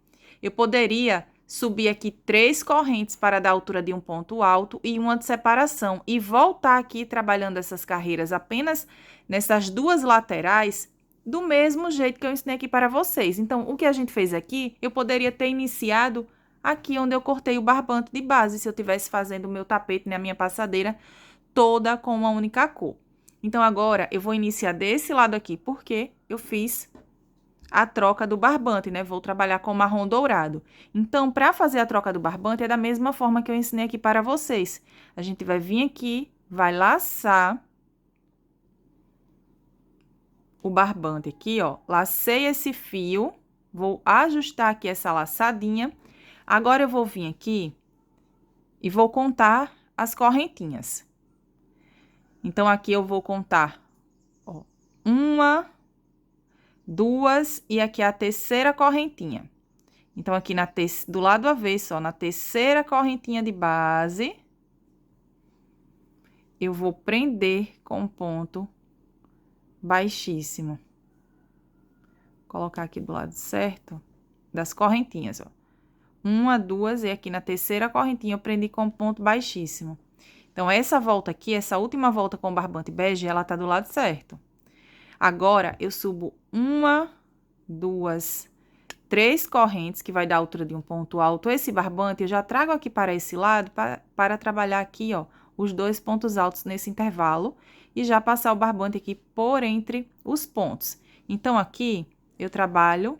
eu poderia subir aqui 3 correntes para dar altura de um ponto alto e uma de separação. E voltar aqui trabalhando essas carreiras apenas nessas 2 laterais, do mesmo jeito que eu ensinei aqui para vocês. Então, o que a gente fez aqui, eu poderia ter iniciado aqui onde eu cortei o barbante de base, se eu estivesse fazendo o meu tapete, né, a minha passadeira, toda com uma única cor. Então, agora, eu vou iniciar desse lado aqui, porque eu fiz a troca do barbante, né? Vou trabalhar com marrom dourado. Então, para fazer a troca do barbante, é da mesma forma que eu ensinei aqui para vocês. A gente vai vir aqui, vai laçar o barbante aqui, ó. Lacei esse fio, vou ajustar aqui essa laçadinha. Agora, eu vou vir aqui e vou contar as correntinhas. Então, aqui eu vou contar, ó, 1, 2 e aqui a terceira correntinha. Então, aqui do lado avesso, ó, na terceira correntinha de base, eu vou prender com um ponto baixíssimo. Vou colocar aqui do lado certo das correntinhas, ó. 1, 2 e aqui na terceira correntinha eu prendi com um ponto baixíssimo. Então, essa volta aqui, essa última volta com o barbante bege, ela tá do lado certo. Agora, eu subo 1, 2, 3 correntes, que vai dar a altura de um ponto alto. Esse barbante, eu já trago aqui para esse lado, para trabalhar aqui, ó, os 2 pontos altos nesse intervalo. E já passar o barbante aqui por entre os pontos. Então, aqui, eu trabalho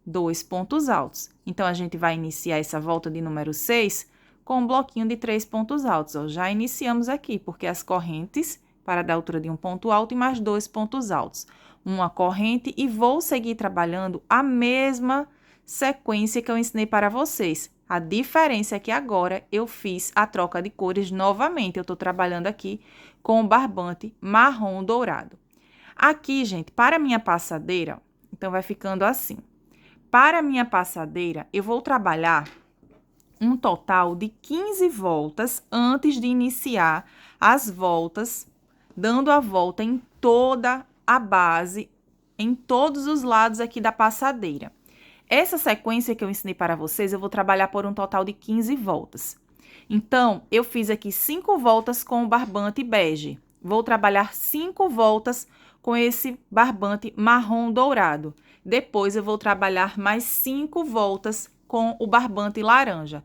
2 pontos altos. Então, a gente vai iniciar essa volta de número 6 com um bloquinho de 3 pontos altos, ó. Já iniciamos aqui, porque as correntes, para dar a altura de um ponto alto e mais 2 pontos altos. Uma corrente e vou seguir trabalhando a mesma sequência que eu ensinei para vocês. A diferença é que agora eu fiz a troca de cores novamente. Eu tô trabalhando aqui com o barbante marrom dourado. Aqui, gente, para a minha passadeira, então vai ficando assim. Para a minha passadeira, eu vou trabalhar um total de 15 voltas antes de iniciar as voltas, dando a volta em toda a base, em todos os lados aqui da passadeira. Essa sequência que eu ensinei para vocês, eu vou trabalhar por um total de 15 voltas. Então, eu fiz aqui 5 voltas com o barbante bege. Vou trabalhar 5 voltas com esse barbante marrom dourado. Depois, eu vou trabalhar mais 5 voltas com o barbante laranja,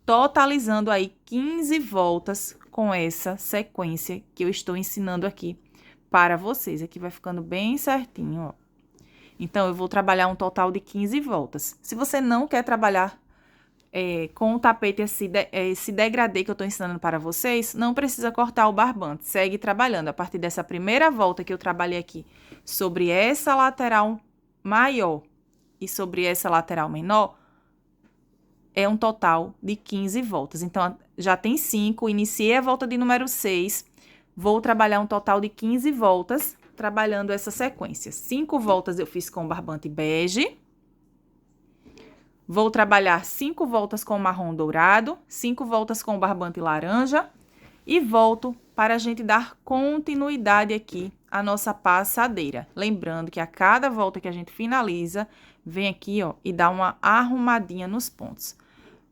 totalizando aí 15 voltas com essa sequência que eu estou ensinando aqui para vocês. Aqui vai ficando bem certinho, ó. Então, eu vou trabalhar um total de 15 voltas. Se você não quer trabalhar com o tapete esse degradê que eu tô ensinando para vocês, não precisa cortar o barbante. Segue trabalhando. A partir dessa primeira volta que eu trabalhei aqui sobre essa lateral maior e sobre essa lateral menor, é um total de 15 voltas. Então, já tem 5, iniciei a volta de número 6, vou trabalhar um total de 15 voltas, trabalhando essa sequência. 5 voltas eu fiz com o barbante bege. Vou trabalhar 5 voltas com o marrom dourado, 5 voltas com o barbante laranja e volto para a gente dar continuidade aqui à nossa passadeira. Lembrando que a cada volta que a gente finaliza, vem aqui, ó, e dá uma arrumadinha nos pontos,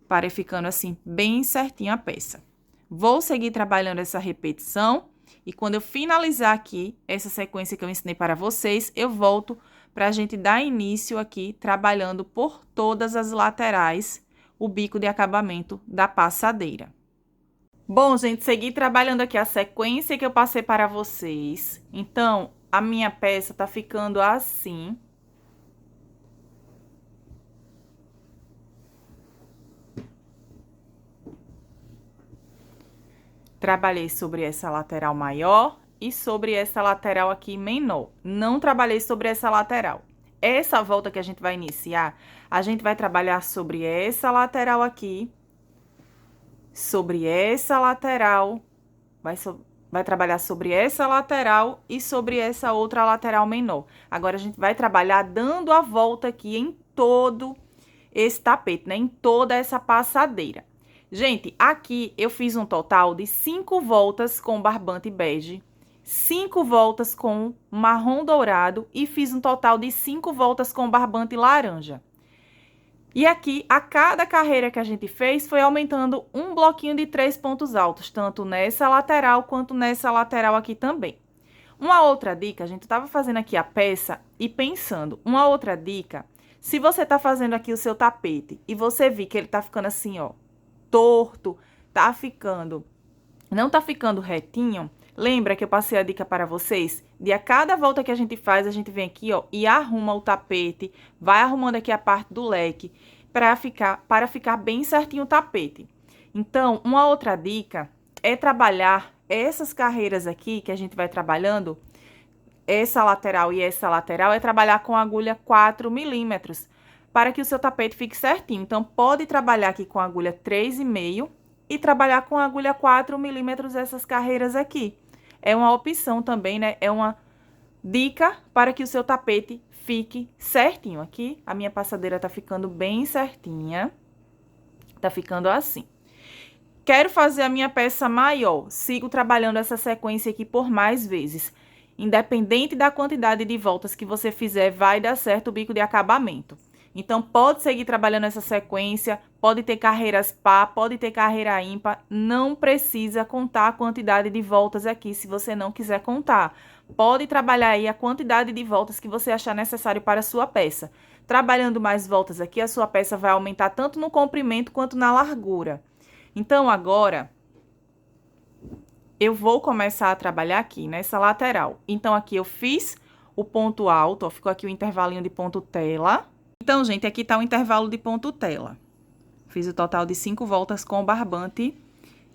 para ir ficando assim bem certinho a peça. Vou seguir trabalhando essa repetição e quando eu finalizar aqui essa sequência que eu ensinei para vocês, eu volto para a gente dar início aqui, trabalhando por todas as laterais, o bico de acabamento da passadeira. Bom, gente, segui trabalhando aqui a sequência que eu passei para vocês. Então, a minha peça tá ficando assim. Trabalhei sobre essa lateral maior e sobre essa lateral aqui menor. Não trabalhei sobre essa lateral. Essa volta que a gente vai iniciar, a gente vai trabalhar sobre essa lateral aqui, sobre essa lateral, vai trabalhar sobre essa lateral e sobre essa outra lateral menor. Agora, a gente vai trabalhar dando a volta aqui em todo esse tapete, né? Em toda essa passadeira. Gente, aqui eu fiz um total de 5 voltas com barbante bege, 5 voltas com marrom dourado e fiz um total de 5 voltas com barbante laranja. E aqui, a cada carreira que a gente fez, foi aumentando um bloquinho de 3 pontos altos, tanto nessa lateral quanto nessa lateral aqui também. Uma outra dica, a gente estava fazendo aqui a peça e pensando, uma outra dica, se você tá fazendo aqui o seu tapete e você vir que ele tá ficando assim, ó, torto, não tá ficando retinho, lembra que eu passei a dica para vocês? De a cada volta que a gente faz, a gente vem aqui, ó, e arruma o tapete, vai arrumando aqui a parte do leque, para ficar bem certinho o tapete. Então, uma outra dica é trabalhar essas carreiras aqui, que a gente vai trabalhando, essa lateral e essa lateral, é trabalhar com agulha 4 milímetros, para que o seu tapete fique certinho. Então, pode trabalhar aqui com agulha 3,5 e trabalhar com agulha 4 milímetros essas carreiras aqui. É uma opção também, né? É uma dica para que o seu tapete fique certinho. Aqui, a minha passadeira tá ficando bem certinha. Tá ficando assim. Quero fazer a minha peça maior. Sigo trabalhando essa sequência aqui por mais vezes. Independente da quantidade de voltas que você fizer, vai dar certo o bico de acabamento. Então, pode seguir trabalhando essa sequência, pode ter carreiras par, pode ter carreira ímpar, não precisa contar a quantidade de voltas aqui, se você não quiser contar. Pode trabalhar aí a quantidade de voltas que você achar necessário para a sua peça. Trabalhando mais voltas aqui, a sua peça vai aumentar tanto no comprimento quanto na largura. Então, agora, eu vou começar a trabalhar aqui, nessa lateral. Então, aqui eu fiz o ponto alto, ó, ficou aqui o intervalinho de ponto tela. Então, gente, aqui tá o intervalo de ponto tela. Fiz o total de 5 voltas com o barbante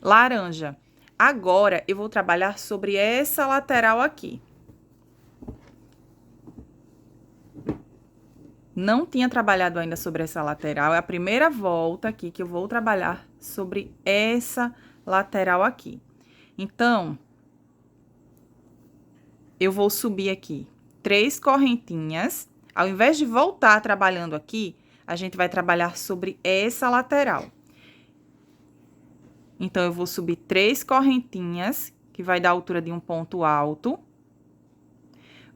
laranja. Agora, eu vou trabalhar sobre essa lateral aqui. Não tinha trabalhado ainda sobre essa lateral, é a primeira volta aqui que eu vou trabalhar sobre essa lateral aqui. Então, eu vou subir aqui 3 correntinhas. Ao invés de voltar trabalhando aqui, a gente vai trabalhar sobre essa lateral. Então, eu vou subir 3 correntinhas, que vai dar a altura de um ponto alto.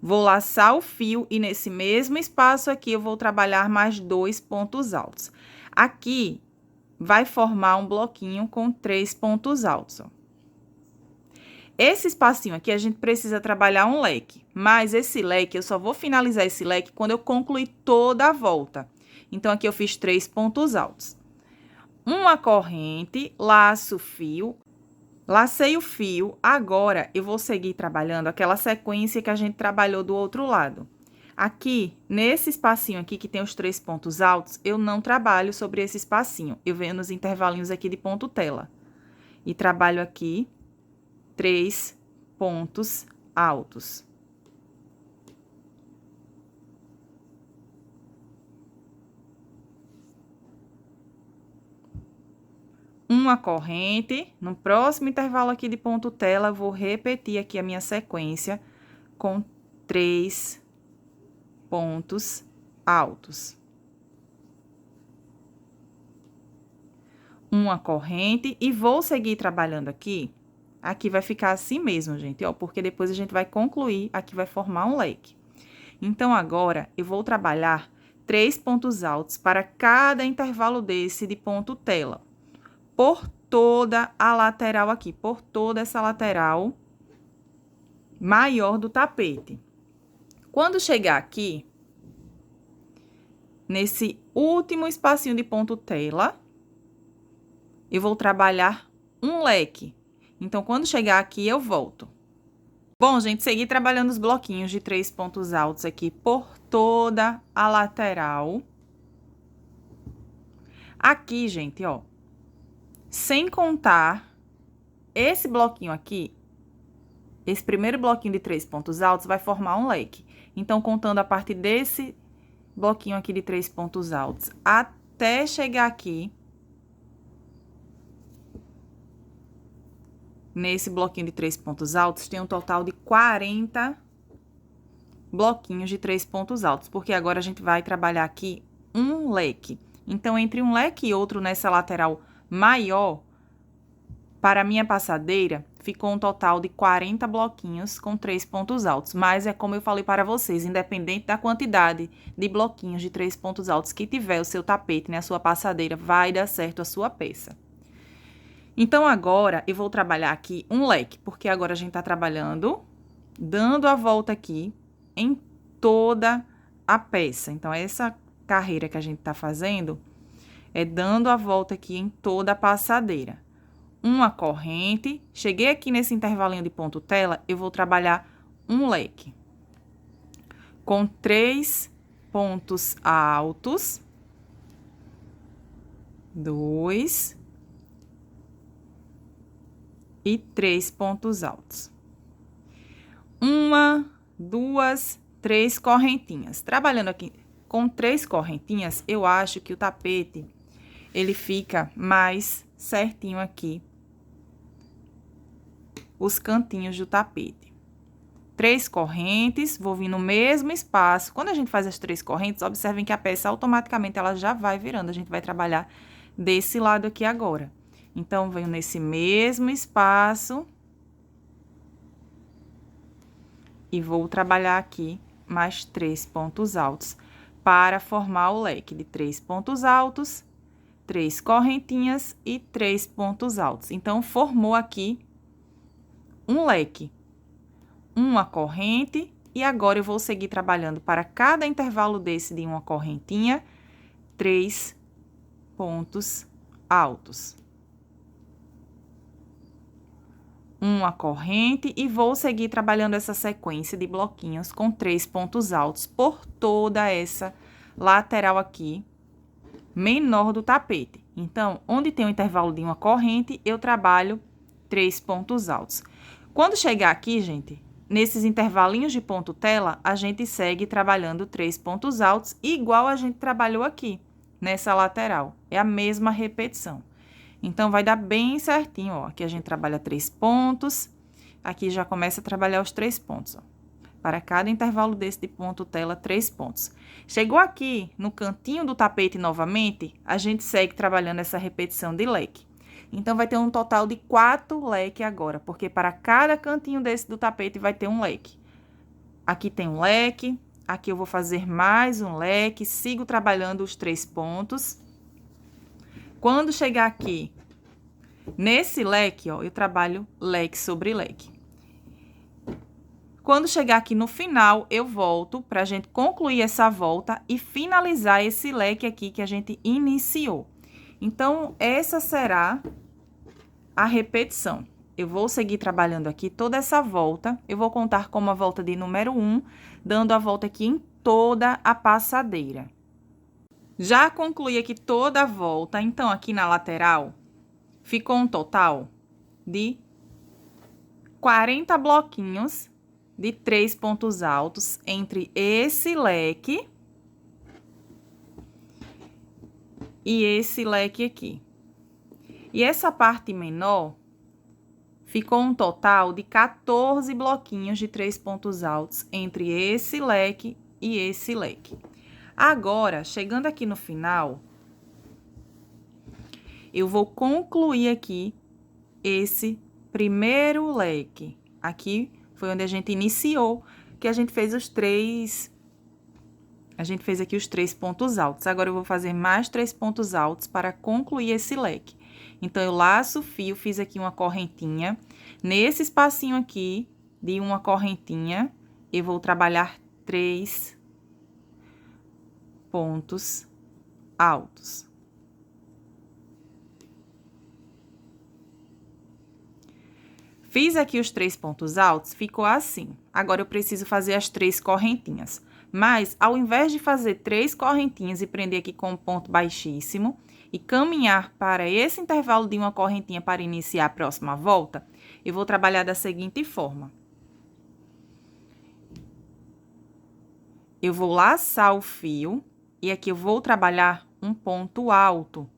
Vou laçar o fio e nesse mesmo espaço aqui eu vou trabalhar mais 2 pontos altos. Aqui vai formar um bloquinho com 3 pontos altos, ó. Esse espacinho aqui a gente precisa trabalhar um leque, mas esse leque eu só vou finalizar esse leque quando eu concluir toda a volta. Então aqui eu fiz 3 pontos altos. Uma corrente, laço o fio. Lacei o fio, agora eu vou seguir trabalhando aquela sequência que a gente trabalhou do outro lado. Aqui, nesse espacinho aqui que tem os 3 pontos altos, eu não trabalho sobre esse espacinho. Eu venho nos intervalinhos aqui de ponto tela. E trabalho aqui 3 pontos altos. Uma corrente, no próximo intervalo aqui de ponto tela, eu vou repetir aqui a minha sequência com 3 pontos altos. Uma corrente e vou seguir trabalhando aqui. Aqui vai ficar assim mesmo, gente, ó, porque depois a gente vai concluir, aqui vai formar um leque. Então, agora, eu vou trabalhar 3 pontos altos para cada intervalo desse de ponto tela. Por toda a lateral aqui, por toda essa lateral maior do tapete. Quando chegar aqui, nesse último espacinho de ponto tela, eu vou trabalhar um leque. Então, quando chegar aqui, eu volto. Bom, gente, segui trabalhando os bloquinhos de 3 pontos altos aqui por toda a lateral. Aqui, gente, ó, sem contar esse bloquinho aqui, esse primeiro bloquinho de 3 pontos altos vai formar um leque. Então, contando a partir desse bloquinho aqui de 3 pontos altos até chegar aqui, nesse bloquinho de 3 pontos altos, tem um total de 40 bloquinhos de 3 pontos altos, porque agora a gente vai trabalhar aqui um leque. Então, entre um leque e outro nessa lateral maior, para a minha passadeira, ficou um total de 40 bloquinhos com 3 pontos altos. Mas é como eu falei para vocês, independente da quantidade de bloquinhos de 3 pontos altos que tiver o seu tapete, né, a sua passadeira, vai dar certo a sua peça. Então, agora, eu vou trabalhar aqui um leque, porque agora a gente tá trabalhando, dando a volta aqui em toda a peça. Então, essa carreira que a gente tá fazendo é dando a volta aqui em toda a passadeira. Uma corrente, cheguei aqui nesse intervalinho de ponto tela, eu vou trabalhar um leque. Com 3 pontos altos, 2 e 3 pontos altos. 1, 2, 3 correntinhas. Trabalhando aqui com 3 correntinhas, eu acho que o tapete, ele fica mais certinho aqui, os cantinhos do tapete. 3 correntes, vou vir no mesmo espaço. Quando a gente faz as 3 correntes, observem que a peça automaticamente ela já vai virando. A gente vai trabalhar desse lado aqui agora. Então, venho nesse mesmo espaço e vou trabalhar aqui mais 3 pontos altos para formar o leque de 3 pontos altos, 3 correntinhas e 3 pontos altos. Então, formou aqui um leque, uma corrente, e agora eu vou seguir trabalhando para cada intervalo desse de uma correntinha, 3 pontos altos. Uma corrente e vou seguir trabalhando essa sequência de bloquinhos com 3 pontos altos por toda essa lateral aqui, menor do tapete. Então, onde tem o intervalo de uma corrente, eu trabalho 3 pontos altos. Quando chegar aqui, gente, nesses intervalinhos de ponto tela, a gente segue trabalhando 3 pontos altos, igual a gente trabalhou aqui, nessa lateral. É a mesma repetição. Então, vai dar bem certinho, ó. Aqui a gente trabalha 3 pontos, aqui já começa a trabalhar os 3 pontos, ó. Para cada intervalo desse de ponto tela, 3 pontos. Chegou aqui, no cantinho do tapete novamente, a gente segue trabalhando essa repetição de leque. Então, vai ter um total de 4 leques agora, porque para cada cantinho desse do tapete vai ter um leque. Aqui tem um leque, aqui eu vou fazer mais um leque, sigo trabalhando os 3 pontos. Quando chegar aqui, nesse leque, ó, eu trabalho leque sobre leque. Quando chegar aqui no final, eu volto para a gente concluir essa volta e finalizar esse leque aqui que a gente iniciou. Então, essa será a repetição. Eu vou seguir trabalhando aqui toda essa volta. Eu vou contar como a volta de número 1, dando a volta aqui em toda a passadeira. Já concluí aqui toda a volta, então aqui na lateral ficou um total de 40 bloquinhos de 3 pontos altos entre esse leque e esse leque aqui. E essa parte menor ficou um total de 14 bloquinhos de 3 pontos altos entre esse leque e esse leque. Agora, chegando aqui no final, eu vou concluir aqui esse primeiro leque. Aqui foi onde a gente iniciou, que a gente fez os 3... A gente fez aqui os 3 pontos altos. Agora, eu vou fazer mais 3 pontos altos para concluir esse leque. Então, eu laço o fio, fiz aqui uma correntinha. Nesse espacinho aqui, de uma correntinha, eu vou trabalhar 3 pontos altos. Fiz aqui os 3 pontos altos, ficou assim. Agora, eu preciso fazer as 3 correntinhas. Mas, ao invés de fazer 3 correntinhas e prender aqui com um ponto baixíssimo e caminhar para esse intervalo de uma correntinha para iniciar a próxima volta, eu vou trabalhar da seguinte forma. Eu vou laçar o fio e aqui eu vou trabalhar um ponto alto.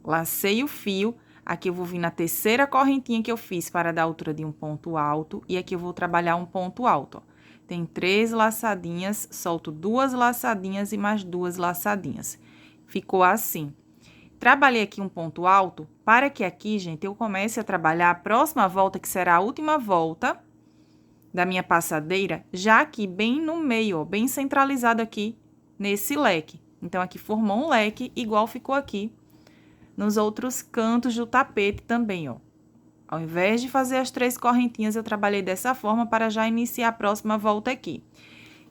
Lacei o fio, aqui eu vou vir na terceira correntinha que eu fiz para dar a altura de um ponto alto e aqui eu vou trabalhar um ponto alto, ó. Tem 3 laçadinhas, solto 2 laçadinhas e mais 2 laçadinhas. Ficou assim. Trabalhei aqui um ponto alto para que aqui, gente, eu comece a trabalhar a próxima volta, que será a última volta da minha passadeira, já aqui bem no meio, ó, bem centralizado aqui nesse leque. Então, aqui formou um leque, igual ficou aqui nos outros cantos do tapete também, ó. Ao invés de fazer as 3 correntinhas, eu trabalhei dessa forma para já iniciar a próxima volta aqui.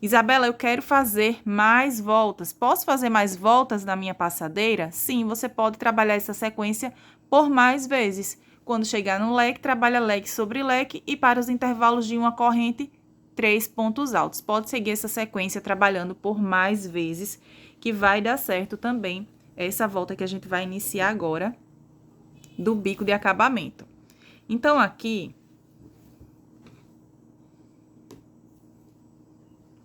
Isabela, eu quero fazer mais voltas. Posso fazer mais voltas na minha passadeira? Sim, você pode trabalhar essa sequência por mais vezes. Quando chegar no leque, trabalha leque sobre leque e para os intervalos de uma corrente, 3 pontos altos. Pode seguir essa sequência trabalhando por mais vezes, que vai dar certo também essa volta que a gente vai iniciar agora do bico de acabamento. Então, aqui,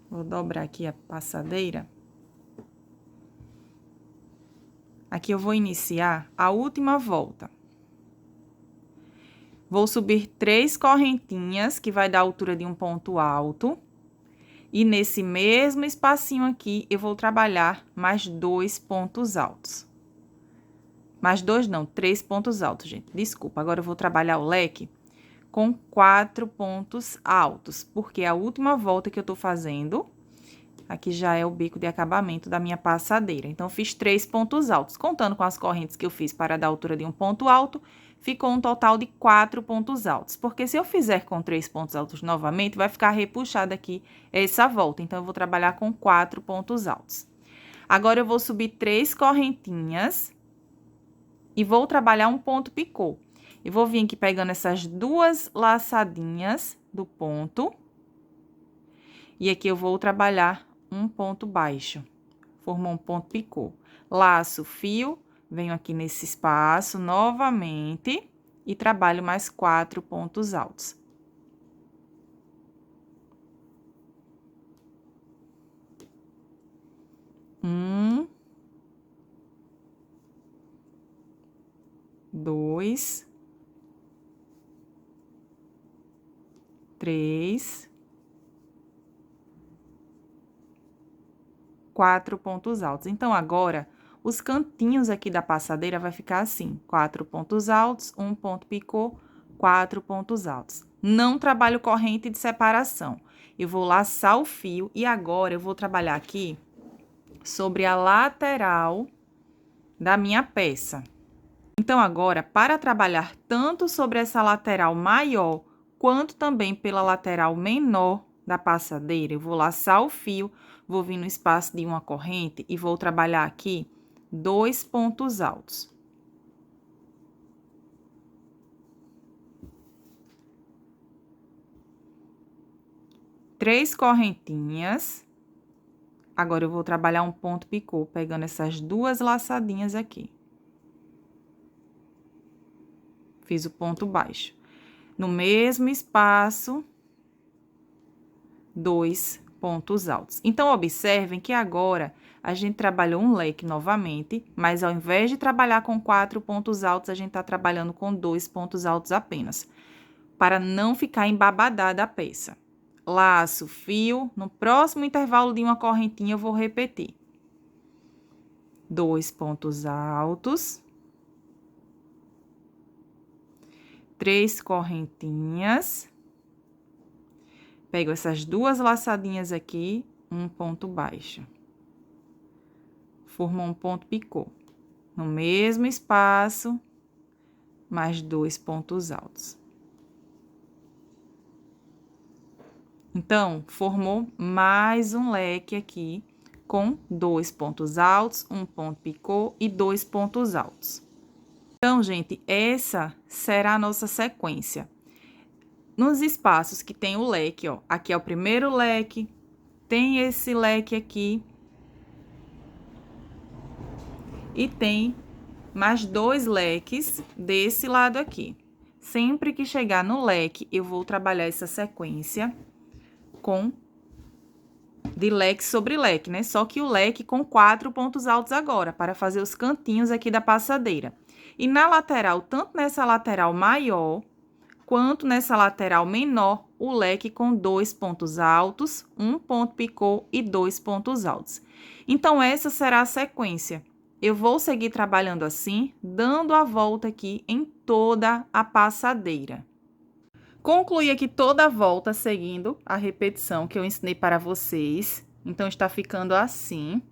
vou dobrar aqui a passadeira. Aqui eu vou iniciar a última volta. Vou subir 3 correntinhas, que vai dar a altura de um ponto alto. E nesse mesmo espacinho aqui, eu vou trabalhar mais 2 pontos altos. Mais 2 não, 3 pontos altos, gente. Desculpa, agora eu vou trabalhar o leque com 4 pontos altos, porque é a última volta que eu tô fazendo. Aqui já é o bico de acabamento da minha passadeira. Então, fiz 3 pontos altos. Contando com as correntes que eu fiz para dar a altura de um ponto alto, ficou um total de 4 pontos altos. Porque se eu fizer com 3 pontos altos novamente, vai ficar repuxada aqui essa volta. Então, eu vou trabalhar com 4 pontos altos. Agora, eu vou subir 3 correntinhas e vou trabalhar um ponto picô. Eu vou vir aqui pegando essas 2 laçadinhas do ponto. E aqui eu vou trabalhar um ponto baixo. Formou um ponto picô. Laço o fio, venho aqui nesse espaço novamente e trabalho mais 4 pontos altos. Um, 2, 3, 4 pontos altos. Então, agora, os cantinhos aqui da passadeira vai ficar assim, 4 pontos altos, um ponto picô, 4 pontos altos. não trabalho corrente de separação. Eu vou laçar o fio e agora eu vou trabalhar aqui sobre a lateral da minha peça. Então, agora, para trabalhar tanto sobre essa lateral maior, quanto também pela lateral menor da passadeira, eu vou laçar o fio, vou vir no espaço de uma corrente e vou trabalhar aqui 2 pontos altos. Três correntinhas. Agora, eu vou trabalhar um ponto picô, pegando essas duas laçadinhas aqui. Fiz o ponto baixo. No mesmo espaço, 2 pontos altos. Então, observem que agora a gente trabalhou um leque novamente, mas ao invés de trabalhar com 4 pontos altos, a gente tá trabalhando com 2 pontos altos apenas, para não ficar embabadada a peça. Laço, fio, no próximo intervalo de uma correntinha eu vou repetir. 2 pontos altos. 3 correntinhas. Pego essas duas laçadinhas aqui, um ponto baixo. Formou um ponto picô. No mesmo espaço, mais 2 pontos altos. Então, formou mais um leque aqui com 2 pontos altos, um ponto picô e 2 pontos altos. Então, gente, essa será a nossa sequência. Nos espaços que tem o leque, ó, aqui é o primeiro leque, tem esse leque aqui. E tem mais 2 leques desse lado aqui. Sempre que chegar no leque, eu vou trabalhar essa sequência de leque sobre leque, né? Só que o leque com 4 pontos altos agora, para fazer os cantinhos aqui da passadeira. E na lateral, tanto nessa lateral maior, quanto nessa lateral menor, o leque com 2 pontos altos, um ponto picô e 2 pontos altos. Então, essa será a sequência. Eu vou seguir trabalhando assim, dando a volta aqui em toda a passadeira. Concluí aqui toda a volta seguindo a repetição que eu ensinei para vocês. Então, está ficando assim.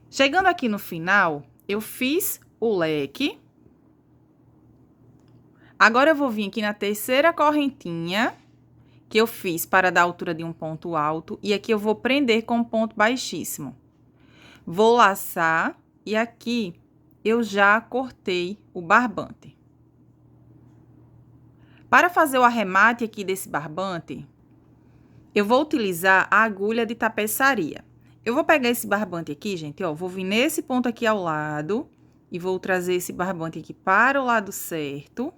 Chegando aqui no final, eu fiz o leque. Agora, eu vou vir aqui na terceira correntinha que eu fiz para dar a altura de um ponto alto. E aqui eu vou prender com um ponto baixíssimo. Vou laçar e aqui eu já cortei o barbante. Para fazer o arremate aqui desse barbante, eu vou utilizar a agulha de tapeçaria. Eu vou pegar esse barbante aqui, gente, ó, vou vir nesse ponto aqui ao lado e vou trazer esse barbante aqui para o lado certo.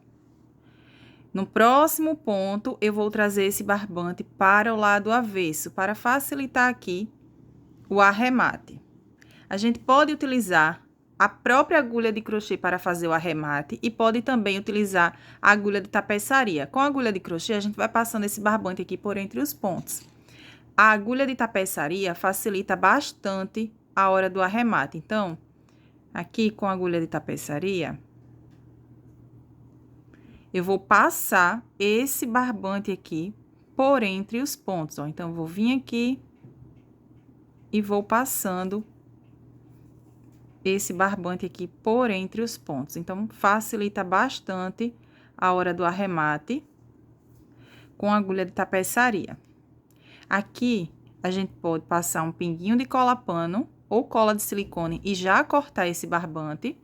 No próximo ponto, eu vou trazer esse barbante para o lado avesso, para facilitar aqui o arremate. A gente pode utilizar a própria agulha de crochê para fazer o arremate e pode também utilizar a agulha de tapeçaria. Com a agulha de crochê, a gente vai passando esse barbante aqui por entre os pontos. A agulha de tapeçaria facilita bastante a hora do arremate. Então, aqui com a agulha de tapeçaria, eu vou passar esse barbante aqui por entre os pontos, ó. Então, eu vou vir aqui e vou passando esse barbante aqui por entre os pontos. Então, facilita bastante a hora do arremate com a agulha de tapeçaria. Aqui, a gente pode passar um pinguinho de cola-pano ou cola de silicone e já cortar esse barbante.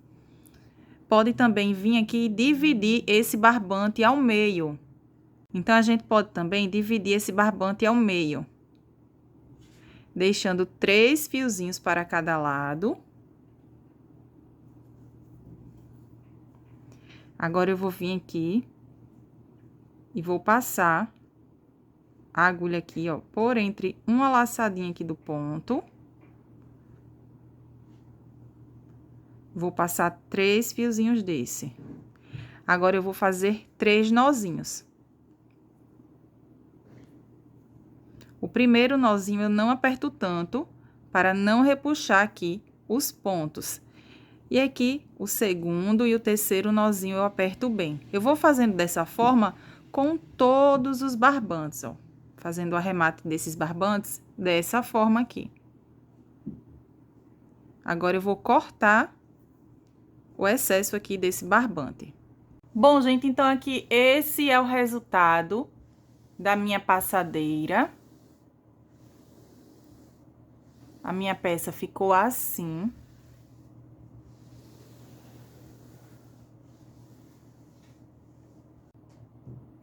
Pode também vir aqui e dividir esse barbante ao meio. Então, a gente pode também dividir esse barbante ao meio, deixando 3 fiozinhos para cada lado. Agora, eu vou vir aqui e vou passar a agulha aqui, ó, por entre uma laçadinha aqui do ponto. Vou passar 3 fiozinhos desse. Agora, eu vou fazer 3 nozinhos. O primeiro nozinho eu não aperto tanto, para não repuxar aqui os pontos. E aqui, o segundo e o terceiro nozinho eu aperto bem. Eu vou fazendo dessa forma com todos os barbantes, ó. Fazendo o arremate desses barbantes dessa forma aqui. Agora, eu vou cortar o excesso aqui desse barbante. Bom, gente, então aqui esse é o resultado da minha passadeira. A minha peça ficou assim.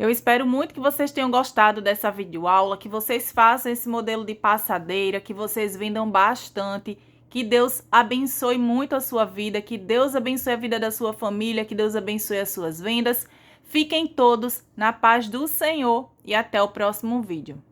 Eu espero muito que vocês tenham gostado dessa videoaula, que vocês façam esse modelo de passadeira, que vocês vendam bastante, que Deus abençoe muito a sua vida, que Deus abençoe a vida da sua família, que Deus abençoe as suas vendas. Fiquem todos na paz do Senhor e até o próximo vídeo.